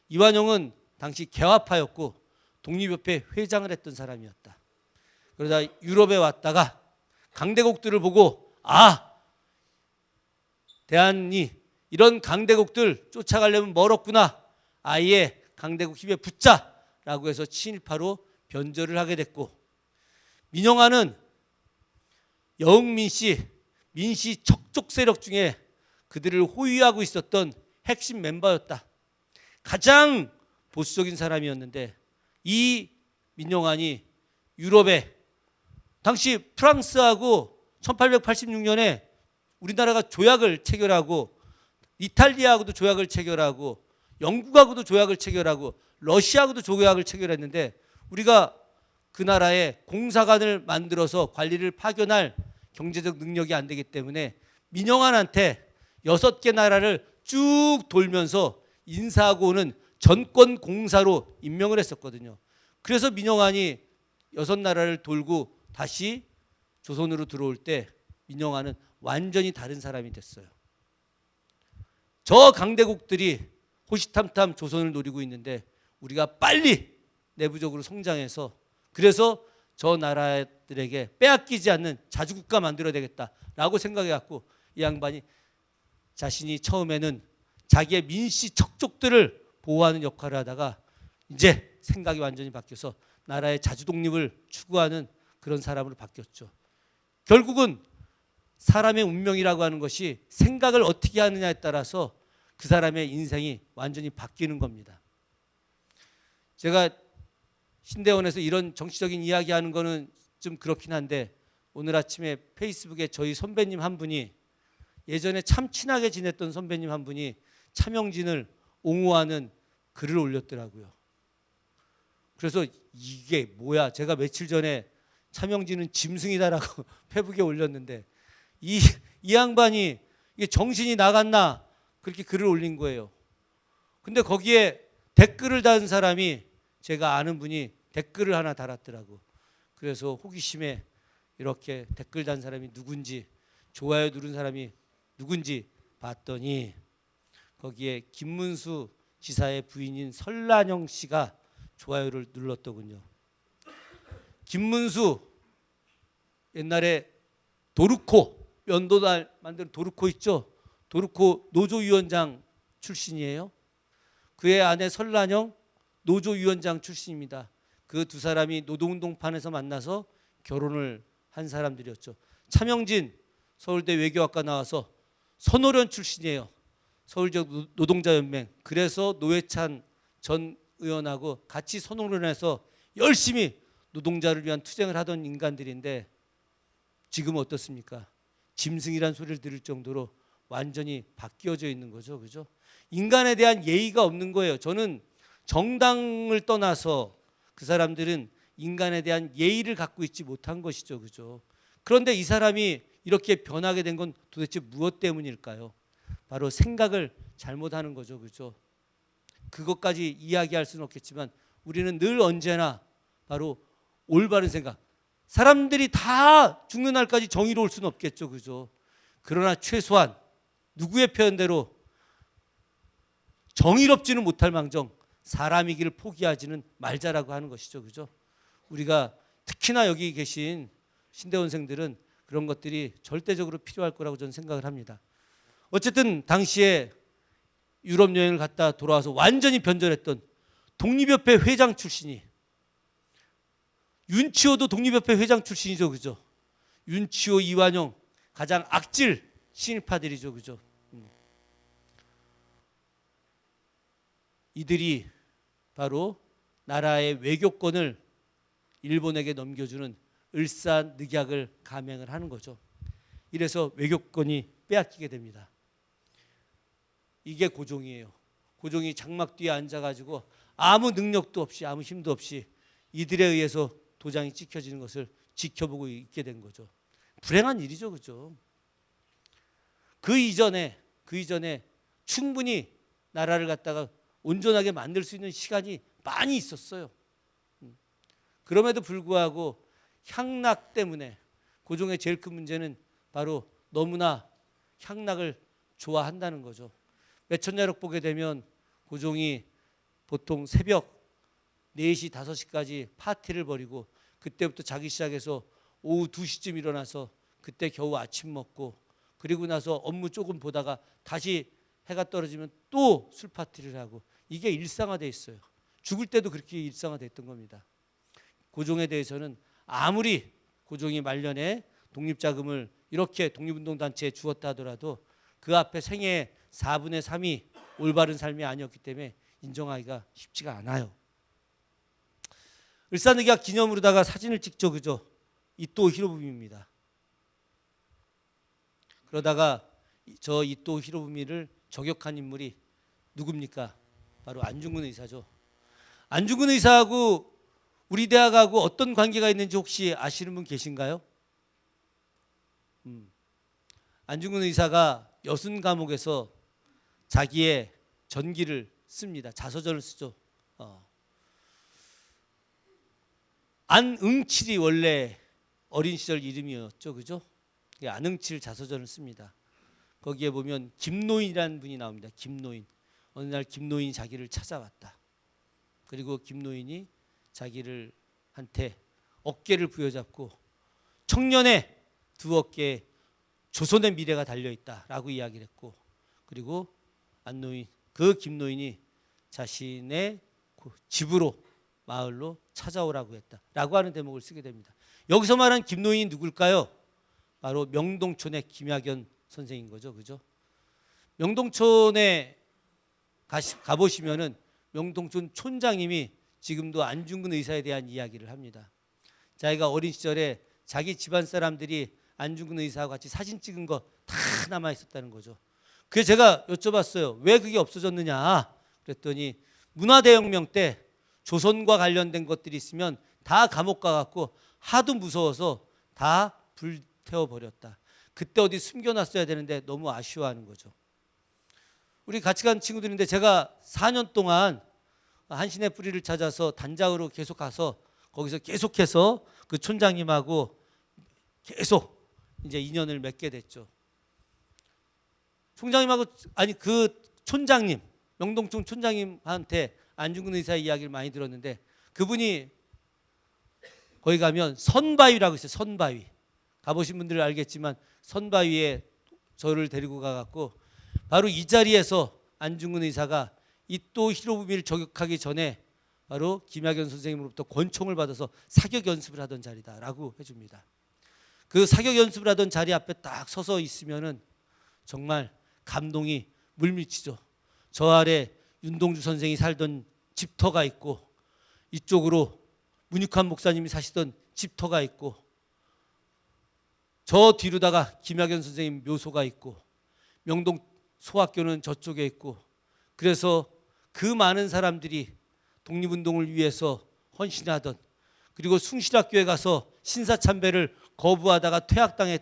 이완용은 당시 개화파였고 독립협회 회장을 했던 사람이었다. 그러다 유럽에 왔다가 강대국들을 보고, 대한이 이런 강대국들 쫓아가려면 멀었구나, 아예 강대국 힘에 붙자라고 해서 친일파로 변절을 하게 됐고, 민영환은 여흥민씨, 민씨 척족 세력 중에 그들을 호위하고 있었던 핵심 멤버였다. 가장 보수적인 사람이었는데, 이 민영환이 유럽에, 당시 프랑스하고 1886년에 우리나라가 조약을 체결하고, 이탈리아하고도 조약을 체결하고, 영국하고도 조약을 체결하고, 러시아하고도 조약을 체결했는데, 우리가 그 나라에 공사관을 만들어서 관리를 파견할 경제적 능력이 안 되기 때문에 민영환한테 6개 나라를 쭉 돌면서 인사하고 오는 전권 공사로 임명을 했었거든요. 그래서 민영환이 6나라를 돌고 다시 조선으로 들어올 때 민영환은 완전히 다른 사람이 됐어요. 저 강대국들이 호시탐탐 조선을 노리고 있는데, 우리가 빨리 내부적으로 성장해서, 그래서 저 나라들에게 빼앗기지 않는 자주국가 만들어야 되겠다라고 생각해갖고, 이 양반이 자신이 처음에는 자기의 민씨 척족들을 보호하는 역할을 하다가 이제 생각이 완전히 바뀌어서 나라의 자주독립을 추구하는 그런 사람으로 바뀌었죠. 결국은 사람의 운명이라고 하는 것이 생각을 어떻게 하느냐에 따라서 그 사람의 인생이 완전히 바뀌는 겁니다. 제가 신대원에서 이런 정치적인 이야기하는 거는 좀 그렇긴 한데, 오늘 아침에 페이스북에 저희 선배님 한 분이, 예전에 참 친하게 지냈던 선배님 한 분이 차명진을 옹호하는 글을 올렸더라고요. 그래서 이게 뭐야? 제가 며칠 전에 차명진은 짐승이다라고 페북에 올렸는데, 이 양반이 이게 정신이 나갔나 그렇게 글을 올린 거예요. 근데 거기에 댓글을 다는 사람이 제가 아는 분이 댓글을 하나 달았더라고. 그래서 호기심에 이렇게 댓글 단 사람이 누군지, 좋아요 누른 사람이 누군지 봤더니 거기에 김문수 지사의 부인인 설란영 씨가 좋아요를 눌렀더군요. 김문수 옛날에 도르코 연도달 만든 도르코 있죠? 도르코 노조위원장 출신이에요. 그의 아내 설란영 노조위원장 출신입니다. 그 두 사람이 노동운동판에서 만나서 결혼을 한 사람들이었죠. 차명진 서울대 외교학과 나와서 선호련 출신이에요. 서울지역 노동자연맹. 그래서 노회찬 전 의원하고 같이 선호련에서 열심히 노동자를 위한 투쟁을 하던 인간들인데 지금 어떻습니까? 짐승이란 소리를 들을 정도로 완전히 바뀌어져 있는 거죠. 그죠? 인간에 대한 예의가 없는 거예요. 저는 정당을 떠나서 그 사람들은 인간에 대한 예의를 갖고 있지 못한 것이죠. 그죠? 그런데 이 사람이 이렇게 변하게 된 건 도대체 무엇 때문일까요? 바로 생각을 잘못하는 거죠. 그죠? 그것까지 이야기할 수는 없겠지만 우리는 늘 언제나 바로 올바른 생각. 사람들이 다 죽는 날까지 정의로울 수는 없겠죠. 그죠? 그러나 최소한 누구의 표현대로 정의롭지는 못할 망정 사람이기를 포기하지는 말자라고 하는 것이죠. 그죠? 우리가 특히나 여기 계신 신대원생들은 그런 것들이 절대적으로 필요할 거라고 저는 생각을 합니다. 어쨌든 당시에 유럽 여행을 갔다 돌아와서 완전히 변절했던 독립협회 회장 출신이 윤치호도 독립협회 회장 출신이죠. 그죠? 윤치호, 이완용 가장 악질 친일파들이죠. 그죠? 이들이 바로 나라의 외교권을 일본에게 넘겨주는 을사늑약을 감행을 하는 거죠. 이래서 외교권이 빼앗기게 됩니다. 이게 고종이에요. 고종이 장막 뒤에 앉아가지고 아무 능력도 없이 아무 힘도 없이 이들에 의해서 도장이 찍혀지는 것을 지켜보고 있게 된 거죠. 불행한 일이죠. 그죠? 그 이전에 충분히 나라를 갖다가 온전하게 만들 수 있는 시간이 많이 있었어요. 그럼에도 불구하고 향락 때문에 고종의 제일 큰 문제는 바로 너무나 향락을 좋아한다는 거죠. 매천야록 보게 되면 고종이 보통 새벽 4시, 5시까지 파티를 벌이고 그때부터 자기 시작해서 오후 2시쯤 일어나서 그때 겨우 아침 먹고 그리고 나서 업무 조금 보다가 다시 해가 떨어지면 또 술 파티를 하고 이게 일상화되어 있어요. 죽을 때도 그렇게 일상화됐던 겁니다. 고종에 대해서는 아무리 고종이 말년에 독립자금을 이렇게 독립운동단체에 주었다 하더라도 그 앞에 생애의 4분의 3이 올바른 삶이 아니었기 때문에 인정하기가 쉽지가 않아요. 을사늑약 기념으로다가 사진을 찍죠. 그죠? 이토 히로부미입니다. 그러다가 저 이토 히로부미를 저격한 인물이 누굽니까? 바로 안중근 의사죠. 안중근 의사하고 우리 대학하고 어떤 관계가 있는지 혹시 아시는 분 계신가요? 안중근 의사가 여순 감옥에서 자기의 전기를 씁니다. 자서전을 쓰죠. 안응칠이 원래 어린 시절 이름이었죠. 그죠? 안응칠 자서전을 씁니다. 거기에 보면 김노인이라는 분이 나옵니다. 김노인. 어느 날 김노인이 자기를 찾아왔다. 그리고 김노인이 자기를 한테 어깨를 부여잡고 청년의 두 어깨에 조선의 미래가 달려있다라고 이야기를 했고 그리고 안노인, 그 김노인이 자신의 집으로 마을로 찾아오라고 했다라고 하는 대목을 쓰게 됩니다. 여기서 말하는 김노인이 누굴까요? 바로 명동촌의 김학연 선생인 거죠. 그죠? 명동촌에 가보시면은 명동촌 촌장님이 지금도 안중근 의사에 대한 이야기를 합니다. 자기가 어린 시절에 자기 집안 사람들이 안중근 의사와 같이 사진 찍은 거 다 남아 있었다는 거죠. 그래서 제가 여쭤봤어요. 왜 그게 없어졌느냐? 그랬더니 문화대혁명 때 조선과 관련된 것들이 있으면 다 감옥 가갖고 하도 무서워서 다 불태워 버렸다. 그때 어디 숨겨놨어야 되는데 너무 아쉬워하는 거죠. 우리 같이 간 친구들인데 제가 4년 동안 한신의 뿌리를 찾아서 단장으로 계속 가서 거기서 계속해서 그 촌장님하고 계속 이제 인연을 맺게 됐죠. 총장님하고 아니 그 촌장님 명동청 촌장님한테 안중근 의사의 이야기를 많이 들었는데 그분이 거기 가면 선바위라고 있어요. 선바위. 가보신 분들은 알겠지만 선바위에 저를 데리고 가갖고 바로 이 자리에서 안중근 의사가 이토 히로부미를 저격하기 전에 바로 김학연 선생님으로부터 권총을 받아서 사격 연습을 하던 자리다라고 해줍니다. 그 사격 연습을 하던 자리 앞에 딱 서서 있으면은 정말 감동이 물밀치죠. 저 아래 윤동주 선생이 살던 집터가 있고 이쪽으로 문익환 목사님이 사시던 집터가 있고 저 뒤로다가 김학연 선생님 묘소가 있고 명동 소학교는 저쪽에 있고 그래서 그 많은 사람들이 독립운동을 위해서 헌신하던 그리고 숭실학교에 가서 신사참배를 거부하다가 퇴학당해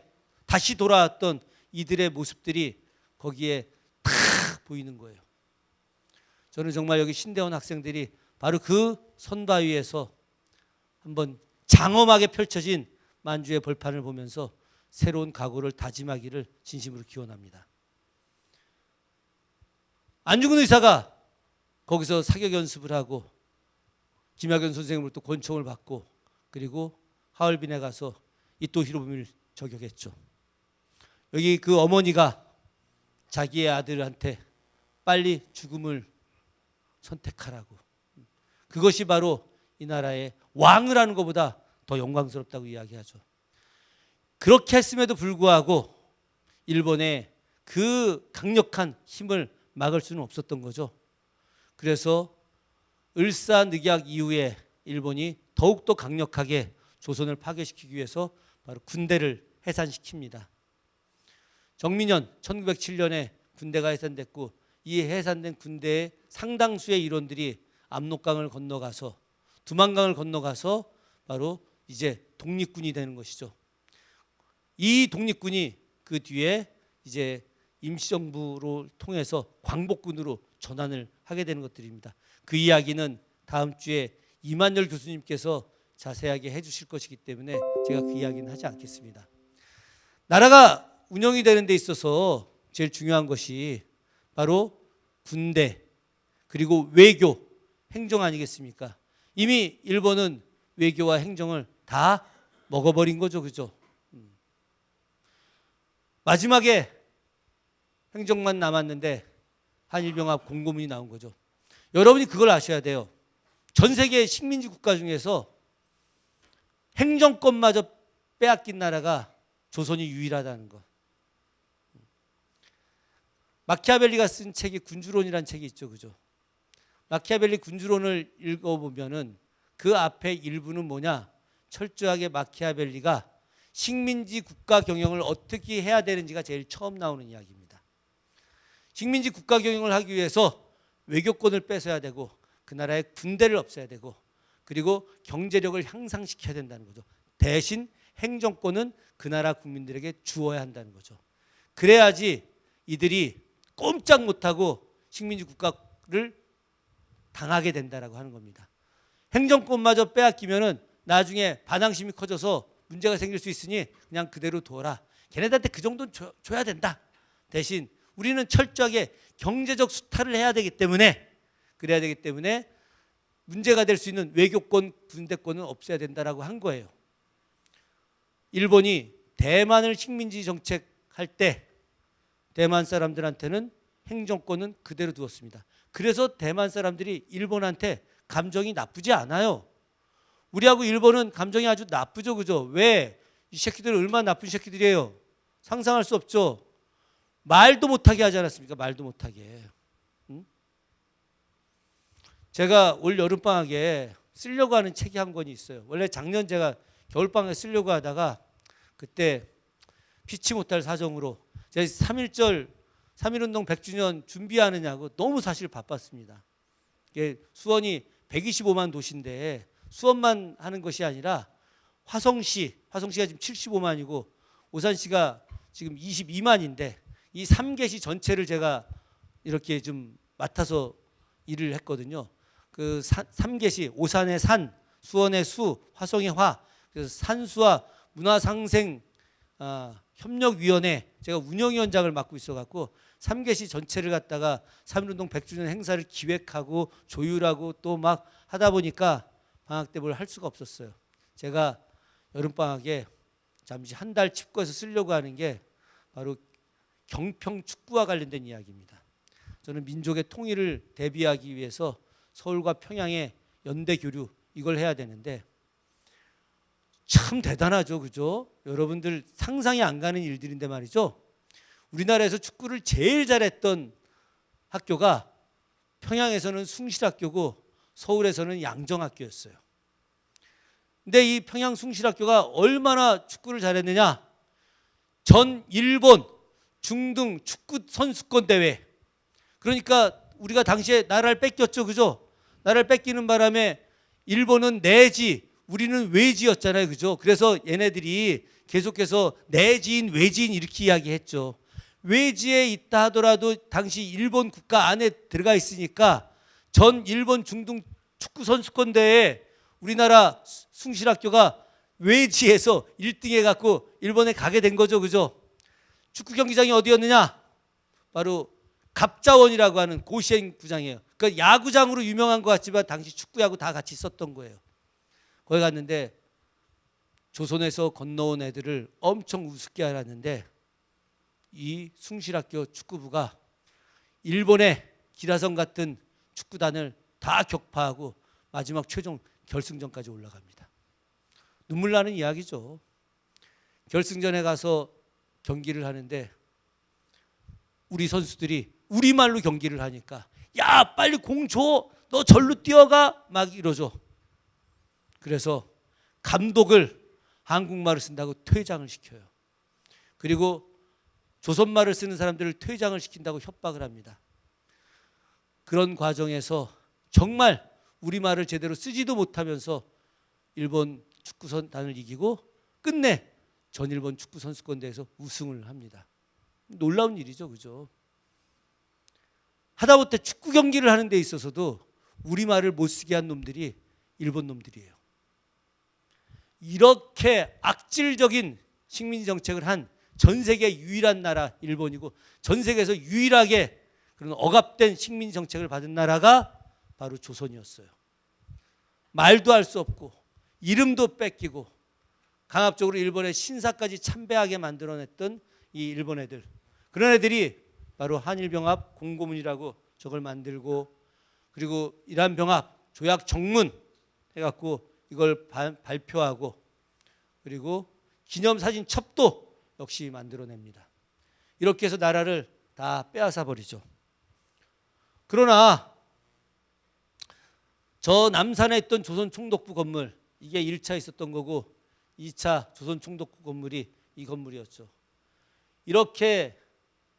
다시 돌아왔던 이들의 모습들이 거기에 다 보이는 거예요. 저는 정말 여기 신대원 학생들이 바로 그 선바위에서 한번 장엄하게 펼쳐진 만주의 벌판을 보면서 새로운 각오를 다짐하기를 진심으로 기원합니다. 안중근 의사가 거기서 사격 연습을 하고 김학연 선생님으로부터 권총을 받고 그리고 하얼빈에 가서 이토 히로부미를 저격했죠. 여기 그 어머니가 자기의 아들한테 빨리 죽음을 선택하라고. 그것이 바로 이 나라의 왕을 하는 것보다 더 영광스럽다고 이야기하죠. 그렇게 했음에도 불구하고 일본의 그 강력한 힘을 막을 수는 없었던 거죠. 그래서 을사늑약 이후에 일본이 더욱더 강력하게 조선을 파괴시키기 위해서 바로 군대를 해산시킵니다. 정민현 1907년에 군대가 해산됐고 이 해산된 군대의 상당수의 일원들이 압록강을 건너가서 두만강을 건너가서 바로 이제 독립군이 되는 것이죠. 이 독립군이 그 뒤에 이제 임시정부를 통해서 광복군으로 전환을 하게 되는 것들입니다. 그 이야기는 다음 주에 이만열 교수님께서 자세하게 해주실 것이기 때문에 제가 그 이야기는 하지 않겠습니다. 나라가 운영이 되는 데 있어서 제일 중요한 것이 바로 군대 그리고 외교, 행정 아니겠습니까? 이미 일본은 외교와 행정을 다 먹어버린 거죠, 그죠? 마지막에 행정만 남았는데 한일병합 공고문이 나온 거죠. 여러분이 그걸 아셔야 돼요. 전 세계 식민지 국가 중에서 행정권마저 빼앗긴 나라가 조선이 유일하다는 것. 마키아벨리가 쓴 책이 군주론이라는 책이 있죠, 그죠? 마키아벨리 군주론을 읽어보면은 그 앞에 일부는 뭐냐? 철저하게 마키아벨리가 식민지 국가 경영을 어떻게 해야 되는지가 제일 처음 나오는 이야기입니다. 식민지 국가 경영을 하기 위해서 외교권을 뺏어야 되고 그 나라의 군대를 없애야 되고 그리고 경제력을 향상시켜야 된다는 거죠. 대신 행정권은 그 나라 국민들에게 주어야 한다는 거죠. 그래야지 이들이 꼼짝 못하고 식민지 국가를 당하게 된다라고 하는 겁니다. 행정권마저 빼앗기면은 나중에 반항심이 커져서 문제가 생길 수 있으니 그냥 그대로 둬라. 걔네들한테 그 정도는 줘야 된다. 대신 우리는 철저하게 경제적 수탈을 해야 되기 때문에 그래야 되기 때문에 문제가 될 수 있는 외교권, 군대권은 없애야 된다라고 한 거예요. 일본이 대만을 식민지 정책할 때 대만 사람들한테는 행정권은 그대로 두었습니다. 그래서 대만 사람들이 일본한테 감정이 나쁘지 않아요. 우리하고 일본은 감정이 아주 나쁘죠, 그죠? 왜? 이 새끼들은 얼마나 나쁜 새끼들이에요. 상상할 수 없죠. 말도 못하게 하지 않았습니까? 말도 못하게. 응? 제가 올 여름방학에 쓰려고 하는 책이 한 권이 있어요. 원래 작년 제가 겨울방학에 쓰려고 하다가 그때 피치 못할 사정으로 제가 3.1운동 100주년 준비하느냐고 너무 사실 바빴습니다. 수원이 125만 도시인데 수원만 하는 것이 아니라 화성시가 지금 75만이고 오산시가 지금 22만인데 이 3개시 전체를 제가 이렇게 좀 맡아서 일을 했거든요. 그 3개시 오산의 산, 수원의 수, 화성의 화. 그래서 산수와 문화상생 협력위원회 제가 운영위원장을 맡고 있어갖고 3개시 전체를 갖다가 3.1운동 100주년 행사를 기획하고 조율하고 또 막 하다 보니까 방학 때 뭘 할 수가 없었어요. 제가 여름방학에 잠시 한 달 칩거해서 쓰려고 하는 게 바로 경평 축구와 관련된 이야기입니다. 저는 민족의 통일을 대비하기 위해서 서울과 평양의 연대 교류 이걸 해야 되는데 참 대단하죠, 그죠? 여러분들 상상이 안 가는 일들인데 말이죠. 우리나라에서 축구를 제일 잘했던 학교가 평양에서는 숭실학교고 서울에서는 양정학교였어요. 근데 이 평양 숭실학교가 얼마나 축구를 잘했느냐? 전 일본 중등 축구 선수권 대회. 그러니까 우리가 당시에 나라를 뺏겼죠, 그죠? 나라를 뺏기는 바람에 일본은 내지, 우리는 외지였잖아요, 그죠? 그래서 얘네들이 계속해서 내지인, 외지인 이렇게 이야기했죠. 외지에 있다 하더라도 당시 일본 국가 안에 들어가 있으니까 전 일본 중등 축구 선수권 대회에 우리나라 숭실학교가 외지에서 1등 해갖고 일본에 가게 된 거죠, 그죠? 축구 경기장이 어디였느냐? 바로 갑자원이라고 하는 고시행 구장이에요. 그 야구장으로 유명한 것 같지만 당시 축구, 야구 다 같이 썼던 거예요. 거기 갔는데 조선에서 건너온 애들을 엄청 우습게 알았는데 이 숭실학교 축구부가 일본의 기라성 같은 축구단을 다 격파하고 마지막 최종 결승전까지 올라갑니다. 눈물 나는 이야기죠. 결승전에 가서 경기를 하는데 우리 선수들이 우리말로 경기를 하니까 야 빨리 공 줘, 너 절로 뛰어가 막 이러죠. 그래서 감독을 한국말을 쓴다고 퇴장을 시켜요. 그리고 조선말을 쓰는 사람들을 퇴장을 시킨다고 협박을 합니다. 그런 과정에서 정말 우리말을 제대로 쓰지도 못하면서 일본 축구단을 이기고 끝내 전일본 축구선수권대회에서 우승을 합니다. 놀라운 일이죠, 그죠? 하다못해 축구 경기를 하는 데 있어서도 우리말을 못 쓰게 한 놈들이 일본 놈들이에요. 이렇게 악질적인 식민지 정책을 한 전 세계 유일한 나라 일본이고 전 세계에서 유일하게 그런 억압된 식민지 정책을 받은 나라가 바로 조선이었어요. 말도 할 수 없고 이름도 뺏기고 강압적으로 일본의 신사까지 참배하게 만들어냈던 이 일본 애들, 그런 애들이 바로 한일병합 공고문이라고 저걸 만들고 그리고 이란병합 조약 정문 해갖고 이걸 발표하고 그리고 기념사진 첩도 역시 만들어냅니다. 이렇게 해서 나라를 다 빼앗아 버리죠. 그러나 저 남산에 있던 조선총독부 건물, 이게 1차 있었던 거고 2차 조선총독부 건물이 이 건물이었죠. 이렇게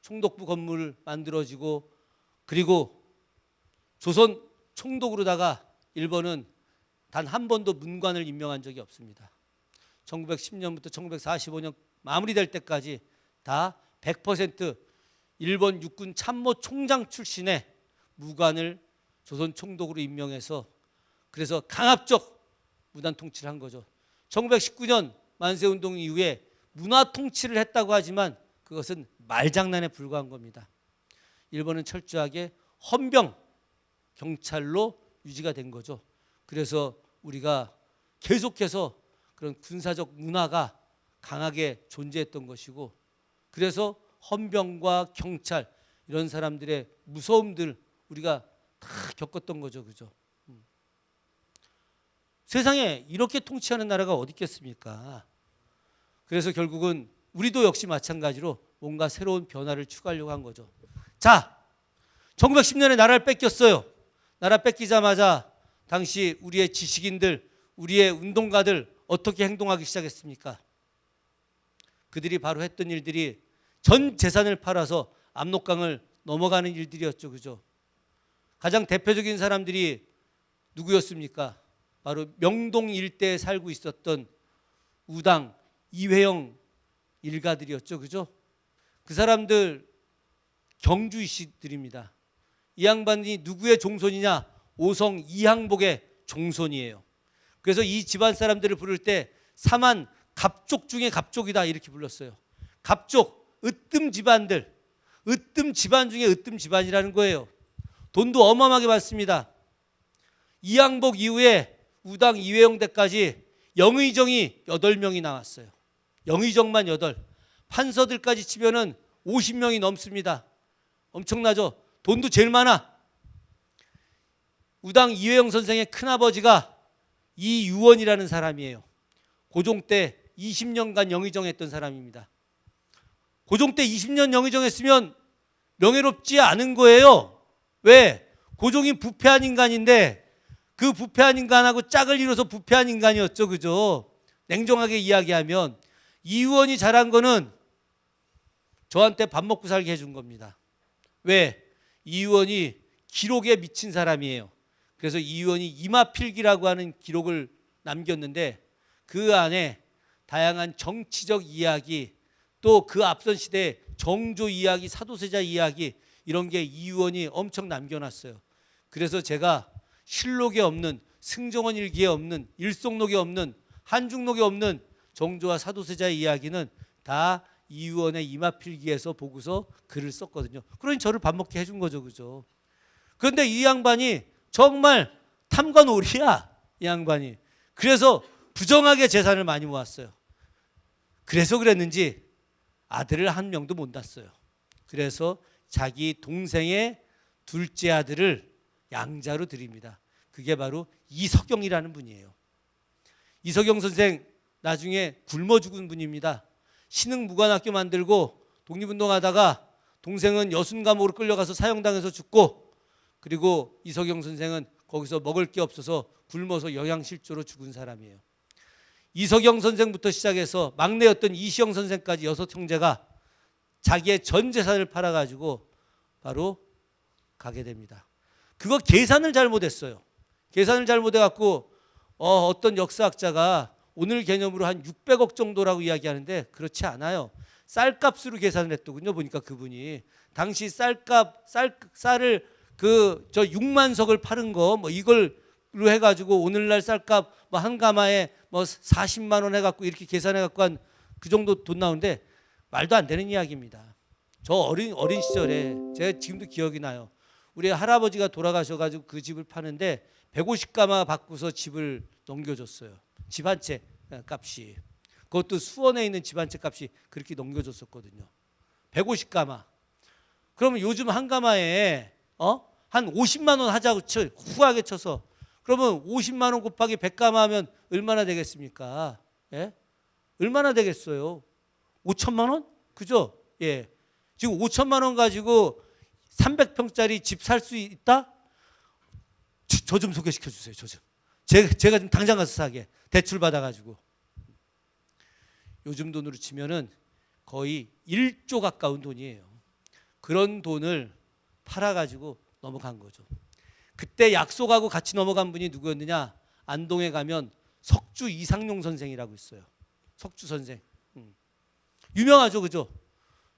총독부 건물 만들어지고 그리고 조선 총독으로다가 일본은 단 한 번도 문관을 임명한 적이 없습니다. 1910년부터 1945년 마무리될 때까지 다 100% 일본 육군 참모 총장 출신의 무관을 조선 총독으로 임명해서 그래서 강압적 무단 통치를 한 거죠. 1919년 만세운동 이후에 문화 통치를 했다고 하지만 그것은 말장난에 불과한 겁니다. 일본은 철저하게 헌병 경찰로 유지가 된 거죠. 그래서 우리가 계속해서 그런 군사적 문화가 강하게 존재했던 것이고 그래서 헌병과 경찰 이런 사람들의 무서움들 우리가 다 겪었던 거죠. 그죠? 세상에 이렇게 통치하는 나라가 어디 있겠습니까? 그래서 결국은 우리도 역시 마찬가지로 뭔가 새로운 변화를 추구하려고 한 거죠. 자, 1910년에 나라를 뺏겼어요. 나라 뺏기자마자 당시 우리의 지식인들, 우리의 운동가들 어떻게 행동하기 시작했습니까? 그들이 바로 했던 일들이 전 재산을 팔아서 압록강을 넘어가는 일들이었죠. 그죠? 가장 대표적인 사람들이 누구였습니까? 바로 명동 일대에 살고 있었던 우당 이회영 일가들이었죠. 그죠? 그 사람들 경주이시들입니다. 이 양반이 누구의 종손이냐? 오성 이항복의 종손이에요. 그래서 이 집안 사람들을 부를 때 사만 갑족 중에 갑족이다 이렇게 불렀어요. 갑족, 으뜸 집안들, 으뜸 집안 중에 으뜸 집안이라는 거예요. 돈도 어마어마하게 받습니다. 이항복 이후에 우당 이회영대까지 영의정이 8명이 나왔어요. 영의정만 8. 판서들까지 치면은 50명이 넘습니다. 엄청나죠? 돈도 제일 많아. 우당 이회영 선생의 큰아버지가 이유원이라는 사람이에요. 고종 때 20년간 영의정했던 사람입니다. 고종 때 20년 영의정했으면 명예롭지 않은 거예요. 왜? 고종이 부패한 인간인데 그 부패한 인간하고 짝을 이뤄서 부패한 인간이었죠. 그죠? 냉정하게 이야기하면 이유원이 잘한 거는 저한테 밥 먹고 살게 해준 겁니다. 왜? 이유원이 기록에 미친 사람이에요. 그래서 이유원이 이마필기라고 하는 기록을 남겼는데 그 안에 다양한 정치적 이야기, 또 그 앞선 시대의 정조 이야기, 사도세자 이야기, 이런 게 이유원이 엄청 남겨놨어요. 그래서 제가 실록에 없는, 승정원 일기에 없는, 일송록에 없는, 한중록에 없는 정조와 사도세자의 이야기는 다 이유원의 이마필기에서 보고서 글을 썼거든요. 그러니 저를 밥 먹게 해준 거죠. 그죠? 그런데 이 양반이 정말 탐관오리야. 이 양반이. 그래서 부정하게 재산을 많이 모았어요. 그래서 그랬는지 아들을 한 명도 못 낳았어요. 그래서 자기 동생의 둘째 아들을 양자로 드립니다. 그게 바로 이석영이라는 분이에요. 이석영 선생 나중에 굶어 죽은 분입니다. 신흥무관학교 만들고 독립운동하다가 동생은 여순감옥으로 끌려가서 사형당해서 죽고, 그리고 이석영 선생은 거기서 먹을 게 없어서 굶어서 영양실조로 죽은 사람이에요. 이석영 선생부터 시작해서 막내였던 이시영 선생까지 6형제가 자기의 전 재산을 팔아가지고 바로 가게 됩니다. 그거 계산을 잘못했어요. 계산을 잘못해갖고 어떤 역사학자가 오늘 개념으로 한 600억 정도라고 이야기하는데 그렇지 않아요. 쌀값으로 계산을 했더군요. 보니까 그분이 당시 쌀을 저 6만 석을 파는 거 뭐 이걸로 해가지고 오늘날 쌀값 뭐 한 가마에 뭐 40만 원 해갖고 이렇게 계산해갖고 한 그 정도 돈 나오는데 말도 안 되는 이야기입니다. 저 어린 시절에 제가 지금도 기억이 나요. 우리 할아버지가 돌아가셔가지고 그 집을 파는데 150가마 받고서 집을 넘겨줬어요. 집 한 채 값이. 그것도 수원에 있는 집 한 채 값이 그렇게 넘겨줬었거든요. 150가마. 그러면 요즘 한 가마에 한 50만 원 하자고 후하게 쳐서, 그러면 50만 원 곱하기 100가마 하면 얼마나 되겠습니까? 예? 얼마나 되겠어요? 5천만 원? 그죠? 예. 지금 5천만 원 가지고 300평짜리 집 살 수 있다? 저 좀 소개시켜 주세요. 저 좀. 제가 좀 당장 가서 사게. 대출 받아가지고. 요즘 돈으로 치면은 거의 1조 가까운 돈이에요. 그런 돈을 팔아가지고 넘어간 거죠. 그때 약속하고 같이 넘어간 분이 누구였느냐? 안동에 가면 석주 이상용 선생이라고 있어요. 석주 선생. 유명하죠. 그죠?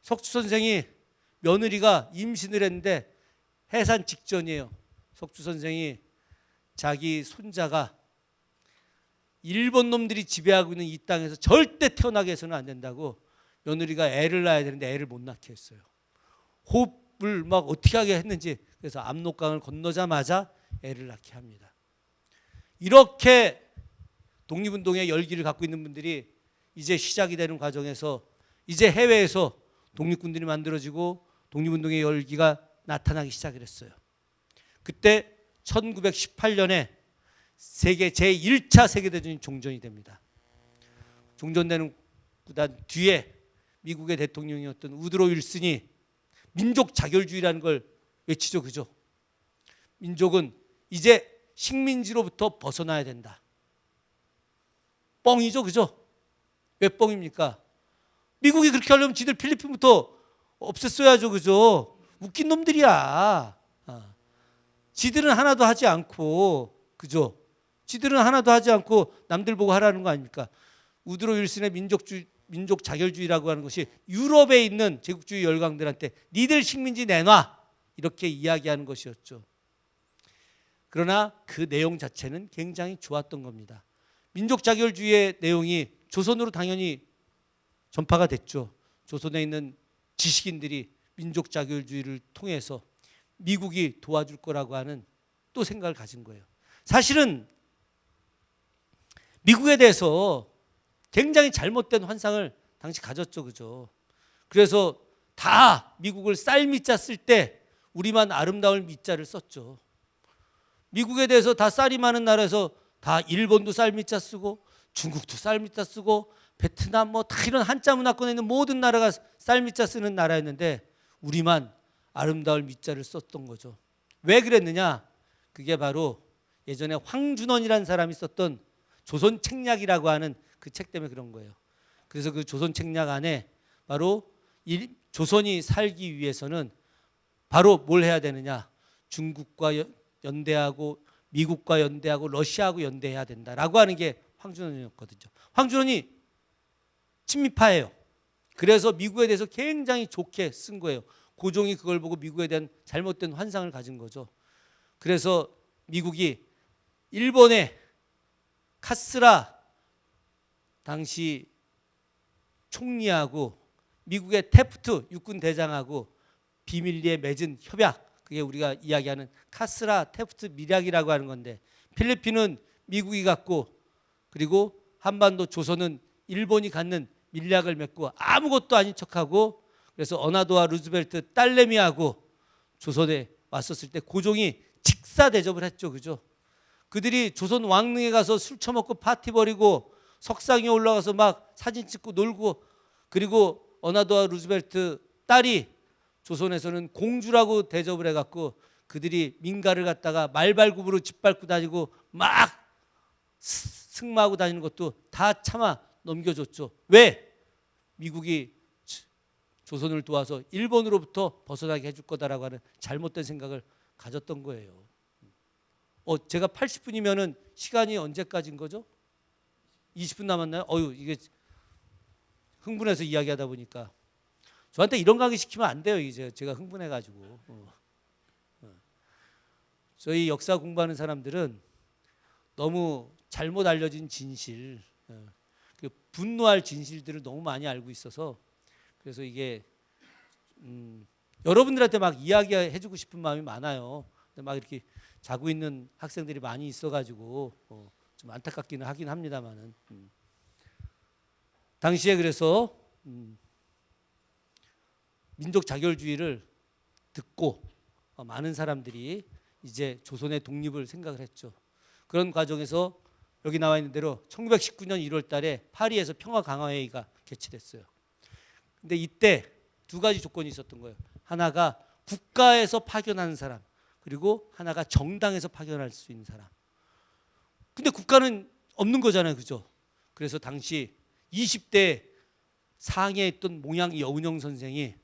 석주 선생이 며느리가 임신을 했는데 해산 직전이에요. 석주 선생이 자기 손자가 일본 놈들이 지배하고 있는 이 땅에서 절대 태어나게 해서는 안 된다고 며느리가 애를 낳아야 되는데 애를 못 낳게 했어요. 호흡을 막 어떻게 하게 했는지, 그래서 압록강을 건너자마자 애를 낳게 합니다. 이렇게 독립운동의 열기를 갖고 있는 분들이 이제 시작이 되는 과정에서 이제 해외에서 독립군들이 만들어지고 독립운동의 열기가 나타나기 시작을 했어요. 그때 1918년에 세계 제1차 세계대전이 종전이 됩니다. 종전되는 구단 뒤에 미국의 대통령이었던 우드로 윌슨이 민족 자결주의라는 걸 외치죠. 그죠? 민족은 이제 식민지로부터 벗어나야 된다. 뻥이죠. 그죠? 왜 뻥입니까? 미국이 그렇게 하려면 지들 필리핀부터 없앴어야죠. 그죠? 웃긴 놈들이야. 지들은 하나도 하지 않고, 그죠? 지들은 하나도 하지 않고 남들 보고 하라는 거 아닙니까? 우드로 윌슨의 민족 자결주의라고 하는 것이 유럽에 있는 제국주의 열강들한테 니들 식민지 내놔 이렇게 이야기하는 것이었죠. 그러나 그 내용 자체는 굉장히 좋았던 겁니다. 민족 자결주의의 내용이 조선으로 당연히 전파가 됐죠. 조선에 있는 지식인들이 민족 자결주의를 통해서 미국이 도와줄 거라고 하는 또 생각을 가진 거예요. 사실은 미국에 대해서 굉장히 잘못된 환상을 당시 가졌죠. 그죠? 그래서 다 미국을 쌀미자 쓸 때 우리만 아름다울 미자를 썼죠. 미국에 대해서 다 쌀이 많은 나라에서 다 일본도 쌀미자 쓰고 중국도 쌀미자 쓰고 베트남 뭐 다 이런 한자 문화권에 있는 모든 나라가 쌀미자 쓰는 나라였는데 우리만 아름다울 미자를 썼던 거죠. 왜 그랬느냐? 그게 바로 예전에 황준원이라는 사람이 썼던 조선책략이라고 하는 그 책 때문에 그런 거예요. 그래서 그 조선책략 안에 바로 조선이 살기 위해서는 바로 뭘 해야 되느냐? 중국과 연대하고 미국과 연대하고 러시아하고 연대해야 된다라고 하는 게 황준원이었거든요. 황준원이 친미파예요. 그래서 미국에 대해서 굉장히 좋게 쓴 거예요. 고종이 그걸 보고 미국에 대한 잘못된 환상을 가진 거죠. 그래서 미국이 일본의 카스라 당시 총리하고 미국의 태프트 육군 대장하고 비밀리에 맺은 협약, 그게 우리가 이야기하는 카스라 태프트 밀약이라고 하는 건데, 필리핀은 미국이 갖고 그리고 한반도 조선은 일본이 갖는 밀약을 맺고 아무것도 아닌 척하고, 그래서 어나도와 루즈벨트 딸내미하고 조선에 왔었을 때 고종이 직사 대접을 했죠. 그죠? 그들이 조선 왕릉에 가서 술 처먹고 파티 벌이고 석상에 올라가서 막 사진 찍고 놀고, 그리고 어나도와 루즈벨트 딸이 조선에서는 공주라고 대접을 해갖고 그들이 민가를 갖다가 말발굽으로 짓밟고 다니고 막 승마하고 다니는 것도 다 참아 넘겨줬죠. 왜? 미국이 조선을 도와서 일본으로부터 벗어나게 해줄 거다라고 하는 잘못된 생각을 가졌던 거예요. 제가 80분이면은 시간이 언제까지인 거죠? 20분 남았나요? 이게 흥분해서 이야기하다 보니까 저한테 이런 강의 시키면 안 돼요. 이제 제가 흥분해가지고. 저희 역사 공부하는 사람들은 너무 잘못 알려진 진실, 그 분노할 진실들을 너무 많이 알고 있어서, 그래서 이게 여러분들한테 막 이야기해주고 싶은 마음이 많아요. 근데 막 이렇게 자고 있는 학생들이 많이 있어가지고 좀 안타깝기는 하긴 합니다만은, 당시에 그래서 민족 자결주의를 듣고 많은 사람들이 이제 조선의 독립을 생각을 했죠. 그런 과정에서 여기 나와 있는 대로 1919년 1월 달에 파리에서 평화강화회의가 개최됐어요. 근데 이때 두 가지 조건이 있었던 거예요. 하나가 국가에서 파견하는 사람, 그리고 하나가 정당에서 파견할 수 있는 사람. 근데 국가는 없는 거잖아요. 그죠? 그래서 당시 20대 상해에 있던 몽양 여운형 선생이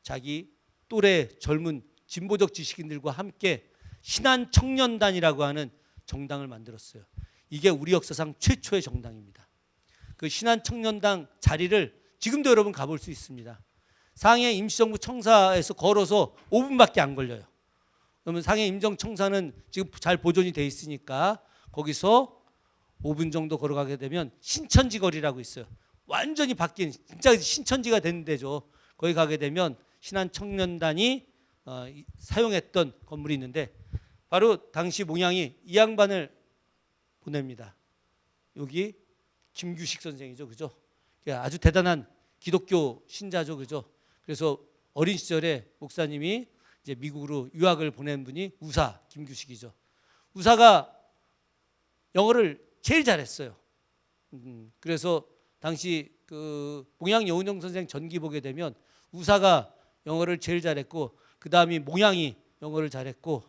자기 또래 젊은 진보적 지식인들과 함께 신한청년단이라고 하는 정당을 만들었어요. 이게 우리 역사상 최초의 정당입니다. 그 신한청년당 자리를 지금도 여러분 가볼 수 있습니다. 상해 임시정부 청사에서 걸어서 5분밖에 안 걸려요. 그러면 상해 임정청사는 지금 잘 보존이 돼 있으니까 거기서 5분 정도 걸어가게 되면 신천지 거리라고 있어요. 완전히 바뀐 진짜 신천지가 된 데죠. 거기 가게 되면 신한청년단이 사용했던 건물이 있는데, 바로 당시 몽양이 이 양반을 보냅니다. 여기 김규식 선생이죠. 그죠? 아주 대단한 기독교 신자죠. 그죠? 그래서 어린 시절에 목사님이 이제 미국으로 유학을 보낸 분이 우사 김규식이죠. 우사가 영어를 제일 잘했어요. 그래서 당시 그 몽양 여운형 선생 전기 보게 되면 우사가 영어를 제일 잘했고, 그 다음이 몽양이 영어를 잘했고,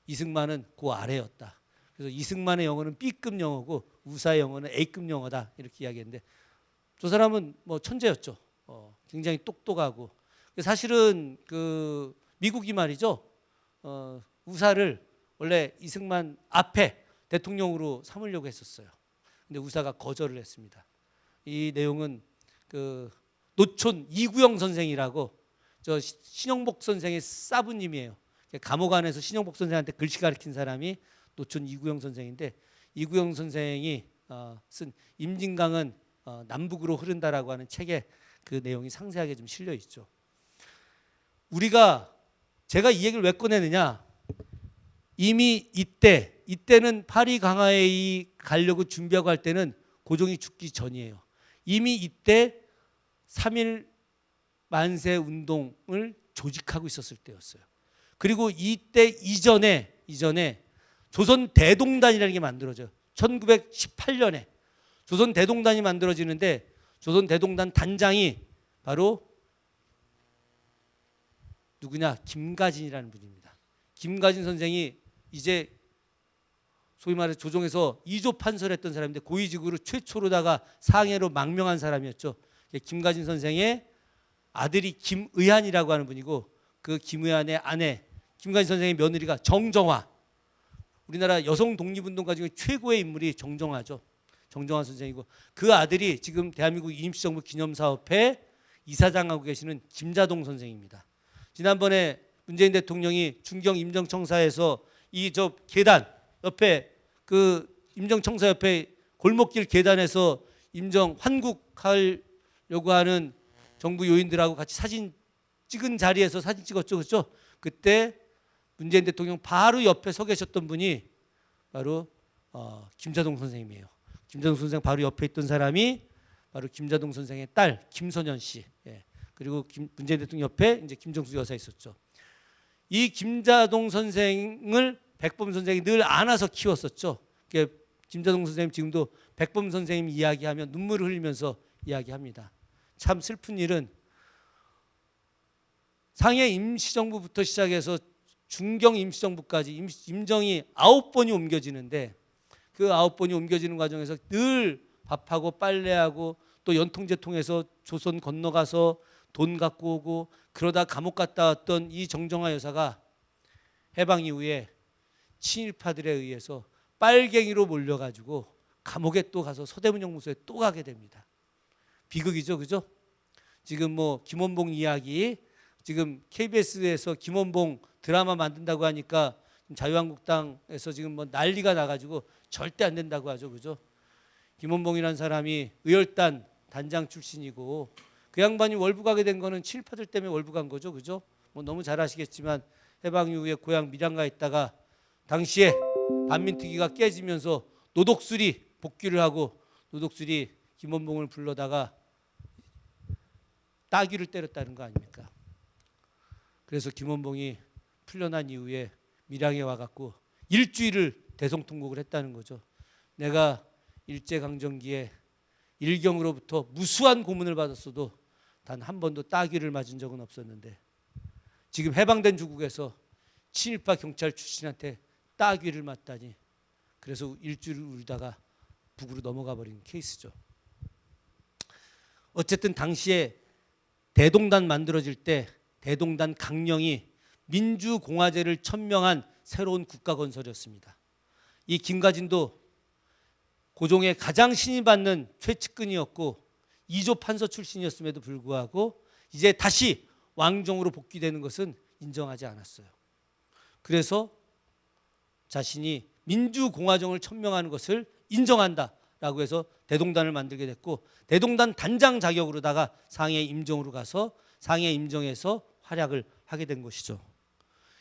이승만은 그 아래였다. 그래서 이승만의 영어는 B급 영어고 우사의 영어는 A급 영어다, 이렇게 이야기했는데, 저 사람은 뭐 천재였죠. 굉장히 똑똑하고. 사실은 그 미국이 말이죠, 우사를 원래 이승만 앞에 대통령으로 삼으려고 했었어요. 근데 우사가 거절을 했습니다. 이 내용은 그 노촌 이구영 선생이라고 저 신영복 선생의 사부님이에요. 감옥 안에서 신영복 선생한테 글씨 가르친 사람이 노촌 이구영 선생인데, 이구영 선생이 쓴 임진강은 남북으로 흐른다라고 하는 책에 그 내용이 상세하게 좀 실려 있죠. 제가 이 얘기를 왜 꺼내느냐? 이미 이때는 파리 강화회의 가려고 준비하고 할 때는 고종이 죽기 전이에요. 이미 이때 3.1 만세 운동을 조직하고 있었을 때였어요. 그리고 이때 이전에 조선 대동단이라는 게 만들어져요. 1918년에 조선 대동단이 만들어지는데, 조선 대동단 단장이 바로 누구냐? 김가진이라는 분입니다. 김가진 선생이 이제 소위 말해 조정에서 2조 판서했던 사람인데, 고위직으로 최초로다가 상해로 망명한 사람이었죠. 김가진 선생의 아들이 김의한이라고 하는 분이고, 그 김의한의 아내 김가진 선생의 며느리가 정정화, 우리나라 여성 독립운동가 중에 최고의 인물이 정정화죠. 정정화 선생이고, 그 아들이 지금 대한민국 임시정부 기념사업회 이사장하고 계시는 김자동 선생입니다. 지난번에 문재인 대통령이 중경 임정청사에서 이 저 계단 옆에, 그 임정청사 옆에 골목길 계단에서 임정 환국하려고 하는 정부 요인들하고 같이 사진 찍은 자리에서 사진 찍었죠, 그렇죠? 그때 문재인 대통령 바로 옆에 서 계셨던 분이 바로 김자동 선생님이에요. 김자동 선생 바로 옆에 있던 사람이 바로 김자동 선생의 딸 김선연 씨. 예. 그리고 문재인 대통령 옆에 이제 김정숙 여사 있었죠. 이 김자동 선생을 백범 선생이 늘 안아서 키웠었죠. 김자동 선생님 지금도 백범 선생님 이야기하면 눈물을 흘리면서 이야기합니다. 참 슬픈 일은 상해 임시정부부터 시작해서 중경 임시정부까지 임정이 9번이 옮겨지는데, 그 9번이 옮겨지는 과정에서 늘 밥하고 빨래하고 또 연통제 통해서 조선 건너가서 돈 갖고 오고 그러다 감옥 갔다 왔던 이 정정화 여사가 해방 이후에 친일파들에 의해서 빨갱이로 몰려가지고 감옥에 또 가서 서대문형무소에 또 가게 됩니다. 비극이죠, 그죠? 지금 뭐 김원봉 이야기, 지금 KBS에서 김원봉 드라마 만든다고 하니까 자유한국당에서 지금 뭐 난리가 나가지고 절대 안 된다고 하죠, 그죠? 김원봉이라는 사람이 의열단 단장 출신이고, 그 양반이 월부 가게 된 거는 친일파들 때문에 월부 간 거죠, 그죠? 뭐 너무 잘 아시겠지만 해방 이후에 고향 밀양가 있다가 당시에 반민특위가 깨지면서 노독술이 복귀를 하고, 노독술이 김원봉을 불러다가 따귀를 때렸다는 거 아닙니까? 그래서 김원봉이 풀려난 이후에 밀양에 와갖고 일주일을 대성통곡을 했다는 거죠. 내가 일제강점기에 일경으로부터 무수한 고문을 받았어도 단 한 번도 따귀를 맞은 적은 없었는데, 지금 해방된 조국에서 친일파 경찰 출신한테 따귀를 맞다니, 그래서 일주일 울다가 북으로 넘어가 버린 케이스죠. 어쨌든 당시에 대동단 만들어질 때 대동단 강령이 민주공화제를 천명한 새로운 국가 건설이었습니다. 이 김가진도 고종의 가장 신임받는 최측근이었고 2조 판서 출신이었음에도 불구하고 이제 다시 왕정으로 복귀되는 것은 인정하지 않았어요. 그래서 자신이 민주공화정을 천명하는 것을 인정한다라고 해서 대동단을 만들게 됐고, 대동단 단장 자격으로다가 상해 임정으로 가서 상해 임정에서 활약을 하게 된 것이죠.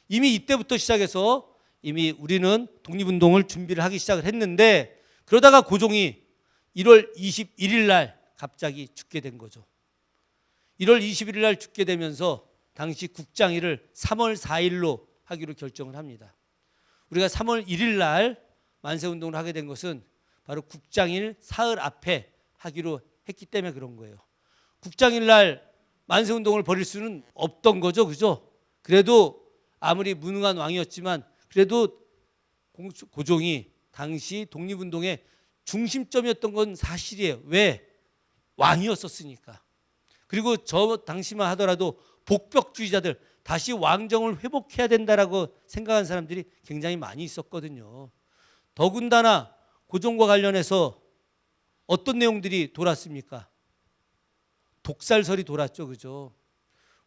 이미 이때부터 시작해서 이미 우리는 독립운동을 준비를 하기 시작을 했는데, 그러다가 고종이 1월 21일 날 갑자기 죽게 된 거죠. 1월 21일 날 죽게 되면서 당시 국장일을 3월 4일로 하기로 결정을 합니다. 우리가 3월 1일 날 만세운동을 하게 된 것은 바로 국장일 사흘 앞에 하기로 했기 때문에 그런 거예요. 국장일 날 만세운동을 벌일 수는 없던 거죠, 그죠? 그래도 아무리 무능한 왕이었지만 그래도 고종이 당시 독립운동의 중심점이었던 건 사실이에요. 왜? 왕이었었으니까. 그리고 저 당시만 하더라도 복벽주의자들, 다시 왕정을 회복해야 된다라고 생각한 사람들이 굉장히 많이 있었거든요. 더군다나 고종과 관련해서 어떤 내용들이 돌았습니까? 독살설이 돌았죠. 그죠?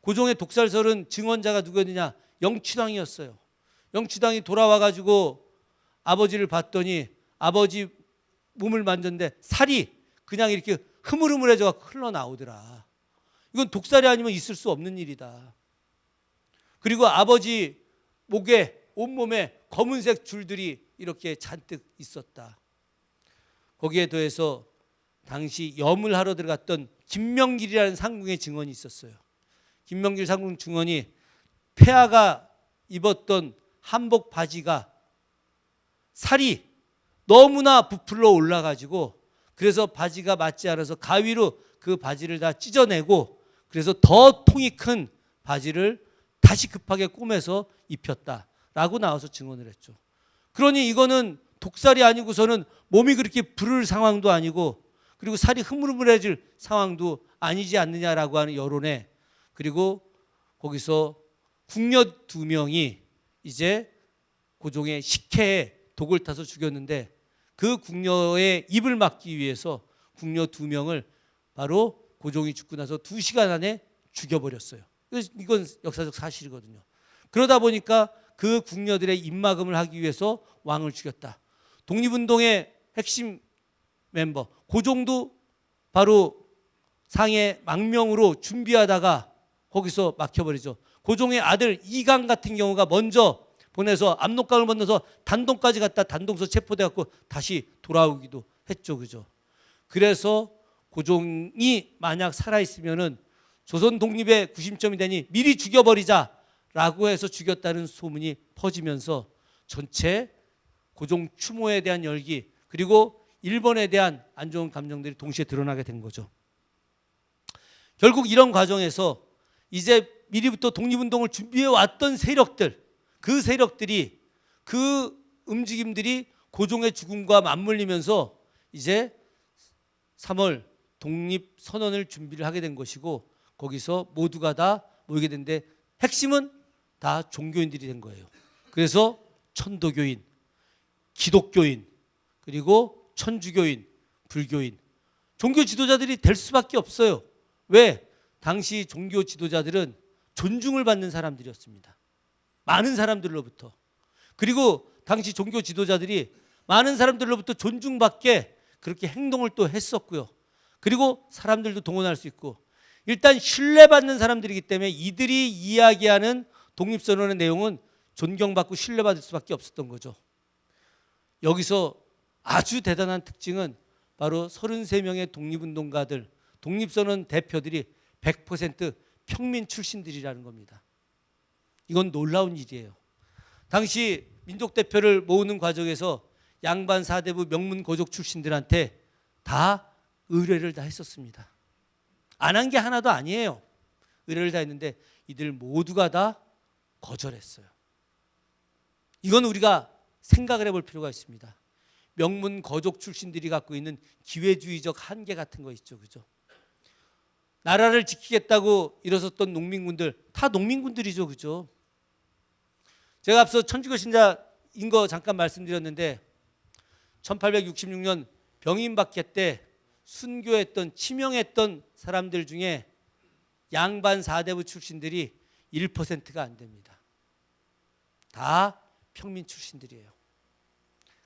고종의 독살설은 증언자가 누구였느냐? 영취당이었어요. 영취당이 돌아와 가지고 아버지를 봤더니 아버지 몸을 만졌는데 살이 그냥 이렇게 흐물흐물해져 흘러나오더라. 이건 독살이 아니면 있을 수 없는 일이다. 그리고 아버지 목에 온몸에 검은색 줄들이 이렇게 잔뜩 있었다. 거기에 더해서 당시 염을 하러 들어갔던 김명길이라는 상궁의 증언이 있었어요. 김명길 상궁 증언이 폐하가 입었던 한복 바지가 살이 너무나 부풀러 올라가지고 그래서 바지가 맞지 않아서 가위로 그 바지를 다 찢어내고 그래서 더 통이 큰 바지를 다시 급하게 꼬매서 입혔다라고 나와서 증언을 했죠. 그러니 이거는 독살이 아니고서는 몸이 그렇게 부를 상황도 아니고 그리고 살이 흐물흐물해질 상황도 아니지 않느냐라고 하는 여론에 그리고 거기서 궁녀 2명이 이제 고종의 식혜에 독을 타서 죽였는데 그 궁녀의 입을 막기 위해서 궁녀 2명을 바로 고종이 죽고 나서 2시간 안에 죽여버렸어요. 이건 역사적 사실이거든요. 그러다 보니까 그 궁녀들의 입막음을 하기 위해서 왕을 죽였다. 독립운동의 핵심 멤버 고종도 바로 상해 망명으로 준비하다가 거기서 막혀버리죠. 고종의 아들 이강 같은 경우가 먼저 보내서 압록강을 건너서 단동까지 갔다 단동서 체포돼갖고 다시 돌아오기도 했죠. 그죠? 그래서 고종이 만약 살아있으면은 조선 독립의 구심점이 되니 미리 죽여버리자라고 해서 죽였다는 소문이 퍼지면서 전체 고종 추모에 대한 열기 그리고 일본에 대한 안 좋은 감정들이 동시에 드러나게 된 거죠. 결국 이런 과정에서 이제 미리부터 독립운동을 준비해 왔던 세력들, 그 세력들이 그 움직임들이 고종의 죽음과 맞물리면서 이제 3월 독립선언을 준비를 하게 된 것이고 거기서 모두가 다 모이게 됐는데 핵심은 다 종교인들이 된 거예요. 그래서 천도교인, 기독교인, 그리고 천주교인, 불교인, 종교 지도자들이 될 수밖에 없어요. 왜? 당시 종교 지도자들은 존중을 받는 사람들이었습니다. 많은 사람들로부터. 그리고 당시 종교 지도자들이 많은 사람들로부터 존중받게 그렇게 행동을 또 했었고요. 그리고 사람들도 동원할 수 있고 일단 신뢰받는 사람들이기 때문에 이들이 이야기하는 독립선언의 내용은 존경받고 신뢰받을 수밖에 없었던 거죠. 여기서 아주 대단한 특징은 바로 33명의 독립운동가들, 독립선언 대표들이 100% 평민 출신들이라는 겁니다. 이건 놀라운 일이에요. 당시 민족대표를 모으는 과정에서 양반 사대부 명문 고족 출신들한테 다 의뢰를 다 했었습니다. 안 한 게 하나도 아니에요. 의뢰를 다 했는데 이들 모두가 다 거절했어요. 이건 우리가 생각을 해볼 필요가 있습니다. 명문 거족 출신들이 갖고 있는 기회주의적 한계 같은 거 있죠. 그죠? 나라를 지키겠다고 일어섰던 농민군들, 다 농민군들이죠. 그죠? 제가 앞서 천주교 신자인 거 잠깐 말씀드렸는데 1866년 병인박해 때 순교했던 치명했던 사람들 중에 양반 사대부 출신들이 1%가 안 됩니다. 다 평민 출신들이에요.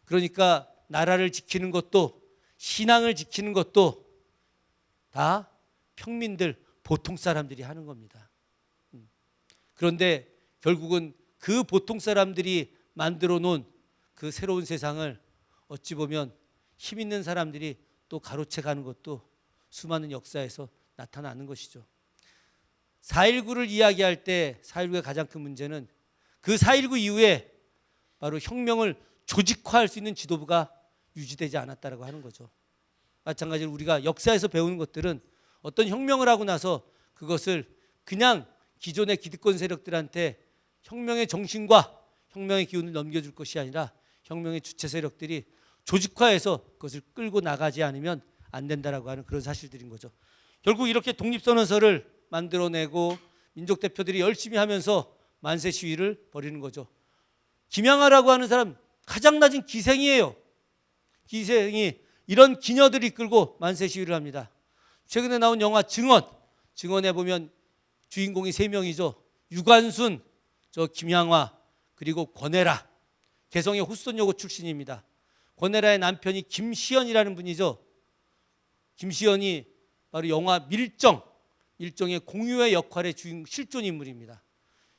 그러니까 나라를 지키는 것도 신앙을 지키는 것도 다 평민들 보통 사람들이 하는 겁니다. 그런데 결국은 그 보통 사람들이 만들어 놓은 그 새로운 세상을 어찌 보면 힘 있는 사람들이 또 가로채 가는 것도 수많은 역사에서 나타나는 것이죠. 4.19를 이야기할 때 4.19의 가장 큰 문제는 그 4.19 이후에 바로 혁명을 조직화할 수 있는 지도부가 유지되지 않았다라고 하는 거죠. 마찬가지로 우리가 역사에서 배우는 것들은 어떤 혁명을 하고 나서 그것을 그냥 기존의 기득권 세력들한테 혁명의 정신과 혁명의 기운을 넘겨줄 것이 아니라 혁명의 주체 세력들이 조직화해서 그것을 끌고 나가지 않으면 안 된다라고 하는 그런 사실들인 거죠. 결국 이렇게 독립선언서를 만들어내고 민족대표들이 열심히 하면서 만세 시위를 벌이는 거죠. 김양하라고 하는 사람 가장 낮은 기생이에요. 기생이 이런 기녀들이 이끌고 만세 시위를 합니다. 최근에 나온 영화 증언에 보면 주인공이 3명이죠. 유관순, 김양화, 그리고 권혜라. 개성의 호수선여고 출신입니다. 권혜라의 남편이 김시연이라는 분이죠. 김시연이 바로 영화 밀정의 공유의 역할의 실존 인물입니다.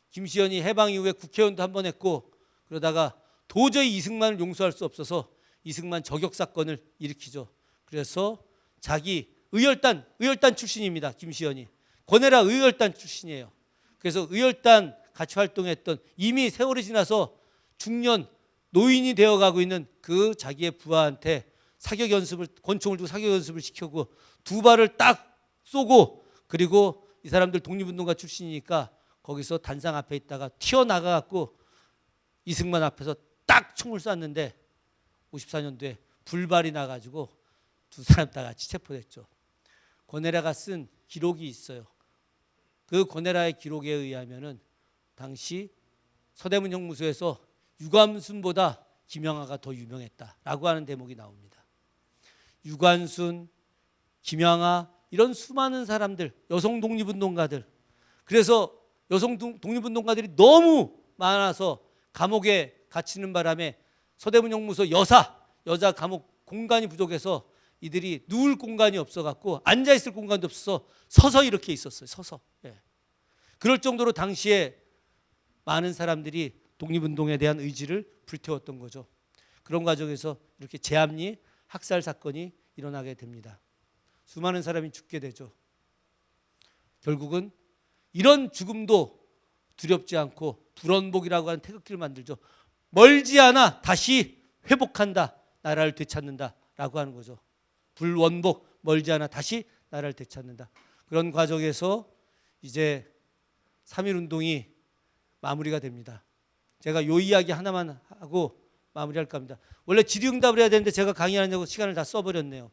김시연이 해방 이후에 국회의원도 한 번 했고, 그러다가 도저히 이승만을 용서할 수 없어서 이승만 저격 사건을 일으키죠. 그래서 자기 의열단 출신입니다. 김시연이. 권혜라 의열단 출신이에요. 그래서 의열단 같이 활동했던, 이미 세월이 지나서 중년 노인이 되어가고 있는 그 자기의 부하한테 권총을 두고 사격 연습을 시키고 2발을 딱 쏘고, 그리고 이 사람들 독립운동가 출신이니까 거기서 단상 앞에 있다가 튀어나가갖고 이승만 앞에서 딱 총을 쐈는데 54년도에 불발이 나가지고 2사람 다 같이 체포됐죠. 권혜라가 쓴 기록이 있어요. 그 권혜라의 기록에 의하면은 당시 서대문 형무소에서 유관순보다 김양화가 더 유명했다라고 하는 대목이 나옵니다. 유관순, 김양화, 이런 수많은 사람들, 여성 독립운동가들, 그래서 여성 독립운동가들이 너무 많아서 감옥에 갇히는 바람에 서대문 형무소 여자 감옥 공간이 부족해서 이들이 누울 공간이 없어갖고 앉아있을 공간도 없어서 서서 이렇게 있었어요. 서서. 예. 그럴 정도로 당시에 많은 사람들이 독립운동에 대한 의지를 불태웠던 거죠. 그런 과정에서 이렇게 제압리 학살 사건이 일어나게 됩니다. 수많은 사람이 죽게 되죠. 결국은 이런 죽음도 두렵지 않고 불원복이라고 하는 태극기를 만들죠. 멀지 않아 다시 회복한다, 나라를 되찾는다 라고 하는 거죠. 불원복, 멀지 않아 다시 나라를 되찾는다. 그런 과정에서 이제 3.1운동이 마무리가 됩니다. 제가 요 이야기 하나만 하고 마무리할까 합니다. 원래 질의응답을 해야 되는데 제가 강의하느냐고 시간을 다 써버렸네요.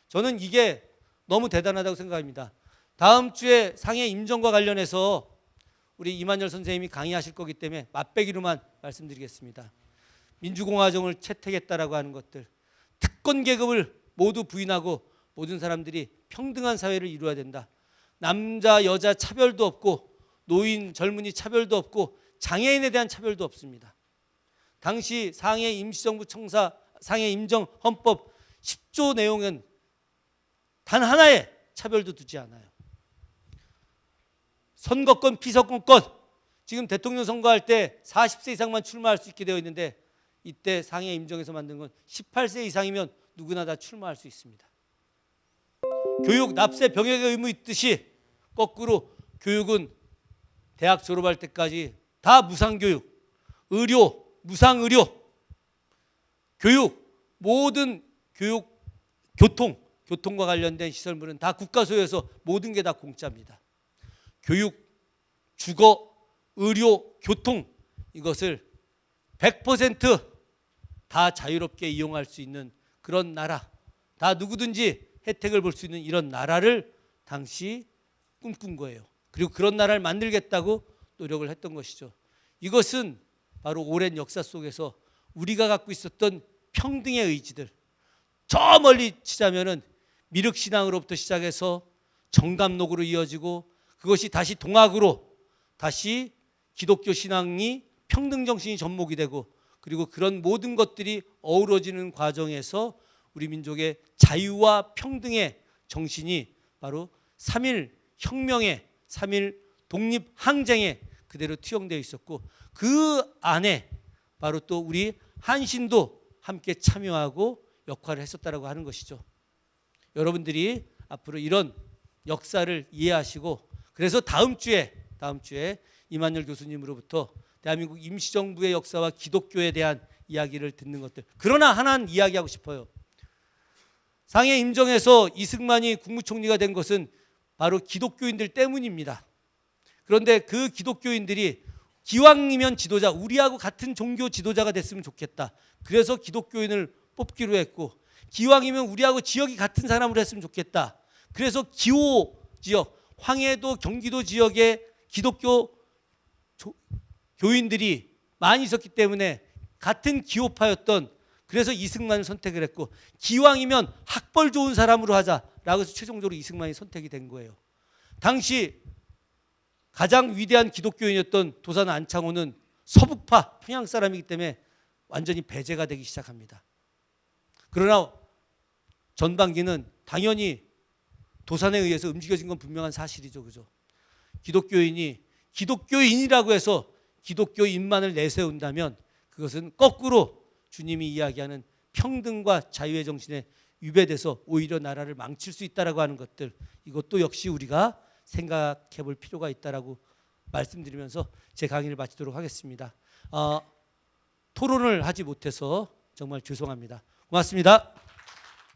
저는 이게 너무 대단하다고 생각합니다. 다음 주에 상해 임정과 관련해서 우리 이만열 선생님이 강의하실 거기 때문에 맛배기로만 말씀드리겠습니다. 민주공화정을 채택했다라고 하는 것들, 특권 계급을 모두 부인하고 모든 사람들이 평등한 사회를 이루어야 된다. 남자 여자 차별도 없고 노인 젊은이 차별도 없고 장애인에 대한 차별도 없습니다. 당시 상해 임시정부 청사 상해 임정 헌법 10조 내용은 단 하나의 차별도 두지 않아요. 선거권, 피선거권, 지금 대통령 선거할 때 40세 이상만 출마할 수 있게 되어 있는데 이때 상해 임정에서 만든 건 18세 이상이면 누구나 다 출마할 수 있습니다. 교육, 납세, 병역의 의무 있듯이 거꾸로 교육은 대학 졸업할 때까지 다 무상교육, 의료, 무상의료, 교육, 모든 교육, 교통과 관련된 시설물은 다 국가 소유에서 모든 게 다 공짜입니다. 교육, 주거, 의료, 교통, 이것을 100% 다 자유롭게 이용할 수 있는 그런 나라, 다 누구든지 혜택을 볼 수 있는 이런 나라를 당시 꿈꾼 거예요. 그리고 그런 나라를 만들겠다고 노력을 했던 것이죠. 이것은 바로 오랜 역사 속에서 우리가 갖고 있었던 평등의 의지들, 저 멀리 치자면은 미륵신앙으로부터 시작해서 정감록으로 이어지고 그것이 다시 동학으로 다시 기독교 신앙이 평등 정신이 접목이 되고, 그리고 그런 모든 것들이 어우러지는 과정에서 우리 민족의 자유와 평등의 정신이 바로 3.1 혁명의 3.1 독립 항쟁에 그대로 투영되어 있었고, 그 안에 바로 또 우리 한신도 함께 참여하고 역할을 했었다라고 하는 것이죠. 여러분들이 앞으로 이런 역사를 이해하시고, 그래서 다음 주에 이만열 교수님으로부터 대한민국 임시정부의 역사와 기독교에 대한 이야기를 듣는 것들. 그러나 하나는 이야기하고 싶어요. 상해 임정에서 이승만이 국무총리가 된 것은 바로 기독교인들 때문입니다. 그런데 그 기독교인들이 기왕이면 지도자, 우리하고 같은 종교 지도자가 됐으면 좋겠다. 그래서 기독교인을 뽑기로 했고, 기왕이면 우리하고 지역이 같은 사람으로 했으면 좋겠다. 그래서 기호 지역, 황해도 경기도 지역에 기독교 교인들이 많이 있었기 때문에 같은 기호파였던 그래서 이승만을 선택을 했고 기왕이면 학벌 좋은 사람으로 하자라고 해서 최종적으로 이승만이 선택이 된 거예요. 당시 가장 위대한 기독교인이었던 도산 안창호는 서북파 평양 사람이기 때문에 완전히 배제가 되기 시작합니다. 그러나 전반기는 당연히 도산에 의해서 움직여진 건 분명한 사실이죠. 그죠? 기독교인이 기독교인이라고 해서 기독교인만을 내세운다면 그것은 거꾸로 주님이 이야기하는 평등과 자유의 정신에 위배돼서 오히려 나라를 망칠 수 있다라고 하는 것들, 이것도 역시 우리가 생각해 볼 필요가 있다라고 말씀드리면서 제 강의를 마치도록 하겠습니다. 토론을 하지 못해서 정말 죄송합니다. 고맙습니다.